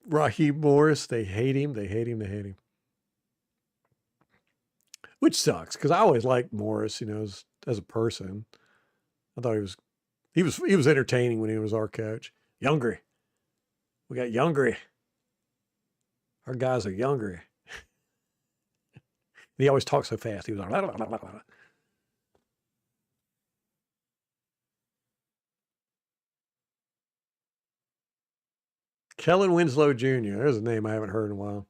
Speaker 1: Raheem Morris, they hate him. They hate him. They hate him. Which sucks because I always liked Morris, as a person. I thought he was entertaining when he was our coach. Younger. We got younger. Our guys are younger. He always talks so fast. He was like, blah, blah, blah, blah. Kellen Winslow Jr. There's a name I haven't heard in a while.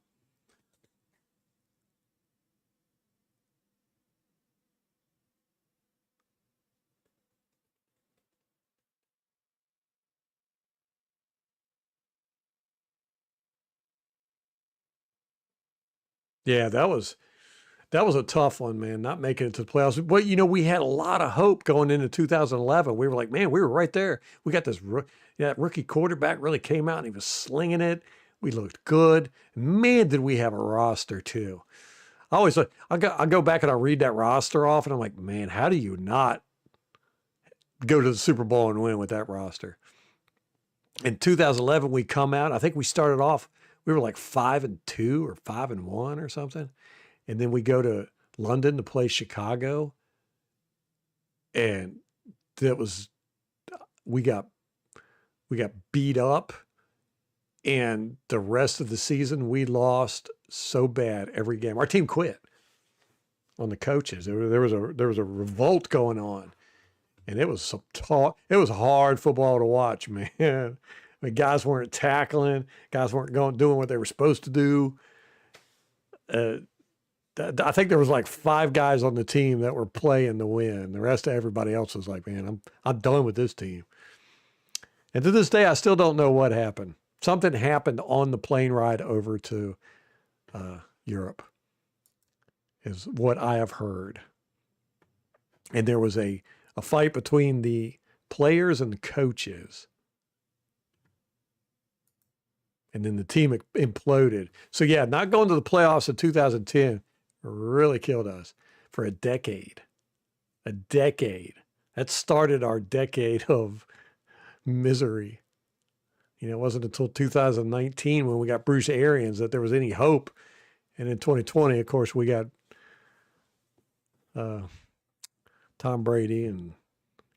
Speaker 1: Yeah, that was a tough one, man. Not making it to the playoffs, but we had a lot of hope going into 2011. We were like, man, we were right there. We got this, that rookie quarterback really came out and he was slinging it. We looked good. Man, did we have a roster too? I always like I go back and I read that roster off, and I'm like, man, how do you not go to the Super Bowl and win with that roster? In 2011, we come out. I think we started off. we were like 5-2 or 5-1 or something. And then we go to London to play Chicago. And that was, we got beat up. And the rest of the season, we lost so bad every game. Our team quit on the coaches. There was a revolt going on. And it was it was hard football to watch, man. I mean, guys weren't tackling. Guys weren't doing what they were supposed to do. I think there was like 5 guys on the team that were playing to win. The rest of everybody else was like, man, I'm done with this team. And to this day, I still don't know what happened. Something happened on the plane ride over to Europe, is what I have heard. And there was a fight between the players and the coaches. And then the team imploded. So yeah, not going to the playoffs in 2010 really killed us for a decade. A decade. That started our decade of misery. You know, it wasn't until 2019 when we got Bruce Arians that there was any hope. And in 2020, of course, we got Tom Brady and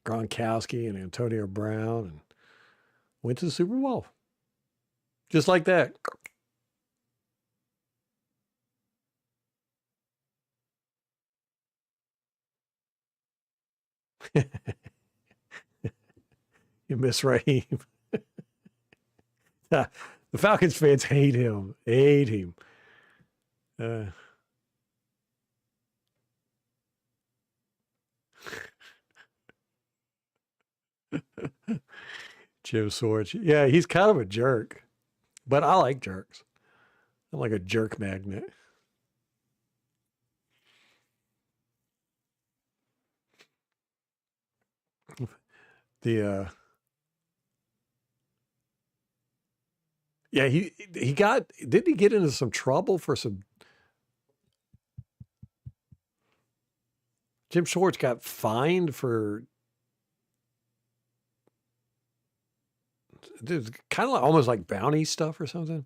Speaker 1: Gronkowski and Antonio Brown, and went to the Super Bowl. Just like that. You miss Raheem. The Falcons fans hate him. Hate him. Jim Swartz. Yeah, he's kind of a jerk, but I like jerks. I'm like a jerk magnet. The yeah, he got, didn't he get into some trouble for some? Jim Schwartz got fined for, it's kind of like, almost like bounty stuff or something.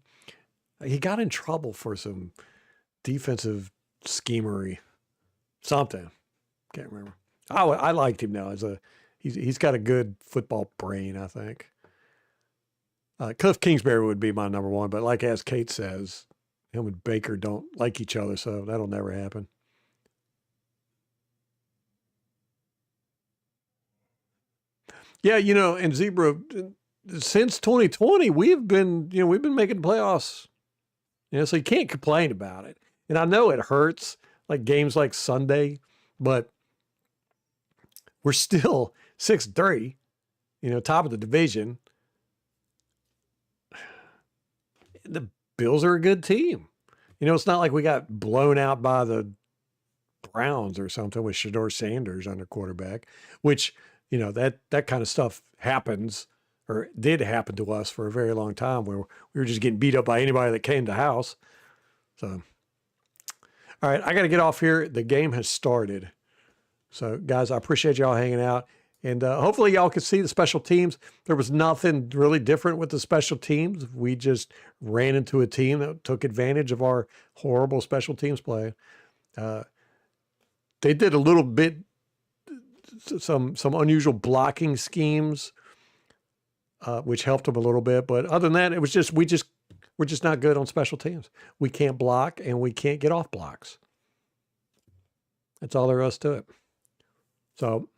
Speaker 1: He got in trouble for some defensive schemery, something. Can't remember. I liked him now. He's got a good football brain, I think. Cliff Kingsbury would be my number 1, but like as Kate says, him and Baker don't like each other, so that'll never happen. Yeah, you know, and Zebra, since 2020, we've been making playoffs. You know, so you can't complain about it. And I know it hurts, like games like Sunday, but we're still 6-3, you know, top of the division. The Bills are a good team. You know, it's not like we got blown out by the Browns or something with Shedeur Sanders under quarterback, which, you know, that kind of stuff happens, or did happen to us for a very long time, where we were just getting beat up by anybody that came to house. So, all right, I got to get off here. The game has started. So, guys, I appreciate y'all hanging out. And hopefully y'all can see the special teams. There was nothing really different with the special teams. We just ran into a team that took advantage of our horrible special teams play. They did a little bit, some unusual blocking schemes, which helped them a little bit. But other than that, it was just, we're just not good on special teams. We can't block and we can't get off blocks. That's all there is to it. So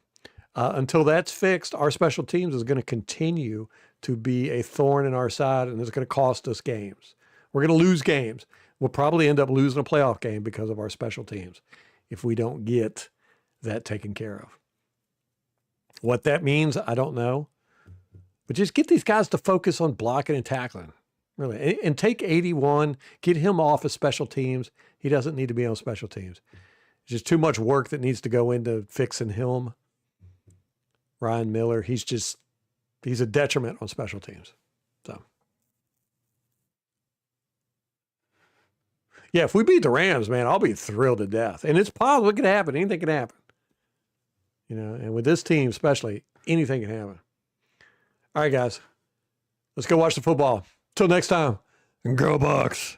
Speaker 1: until that's fixed, our special teams is going to continue to be a thorn in our side, and it's going to cost us games. We're going to lose games. We'll probably end up losing a playoff game because of our special teams if we don't get that taken care of. What that means, I don't know. But just get these guys to focus on blocking and tackling, really. And take 81, get him off of special teams. He doesn't need to be on special teams. There's just too much work that needs to go into fixing him. Ryan Miller, he's a detriment on special teams. So, yeah, if we beat the Rams, man, I'll be thrilled to death. And it's possible, it can happen. Anything can happen. You know, and with this team especially, anything can happen. All right, guys, let's go watch the football. Till next time, Go Bucks.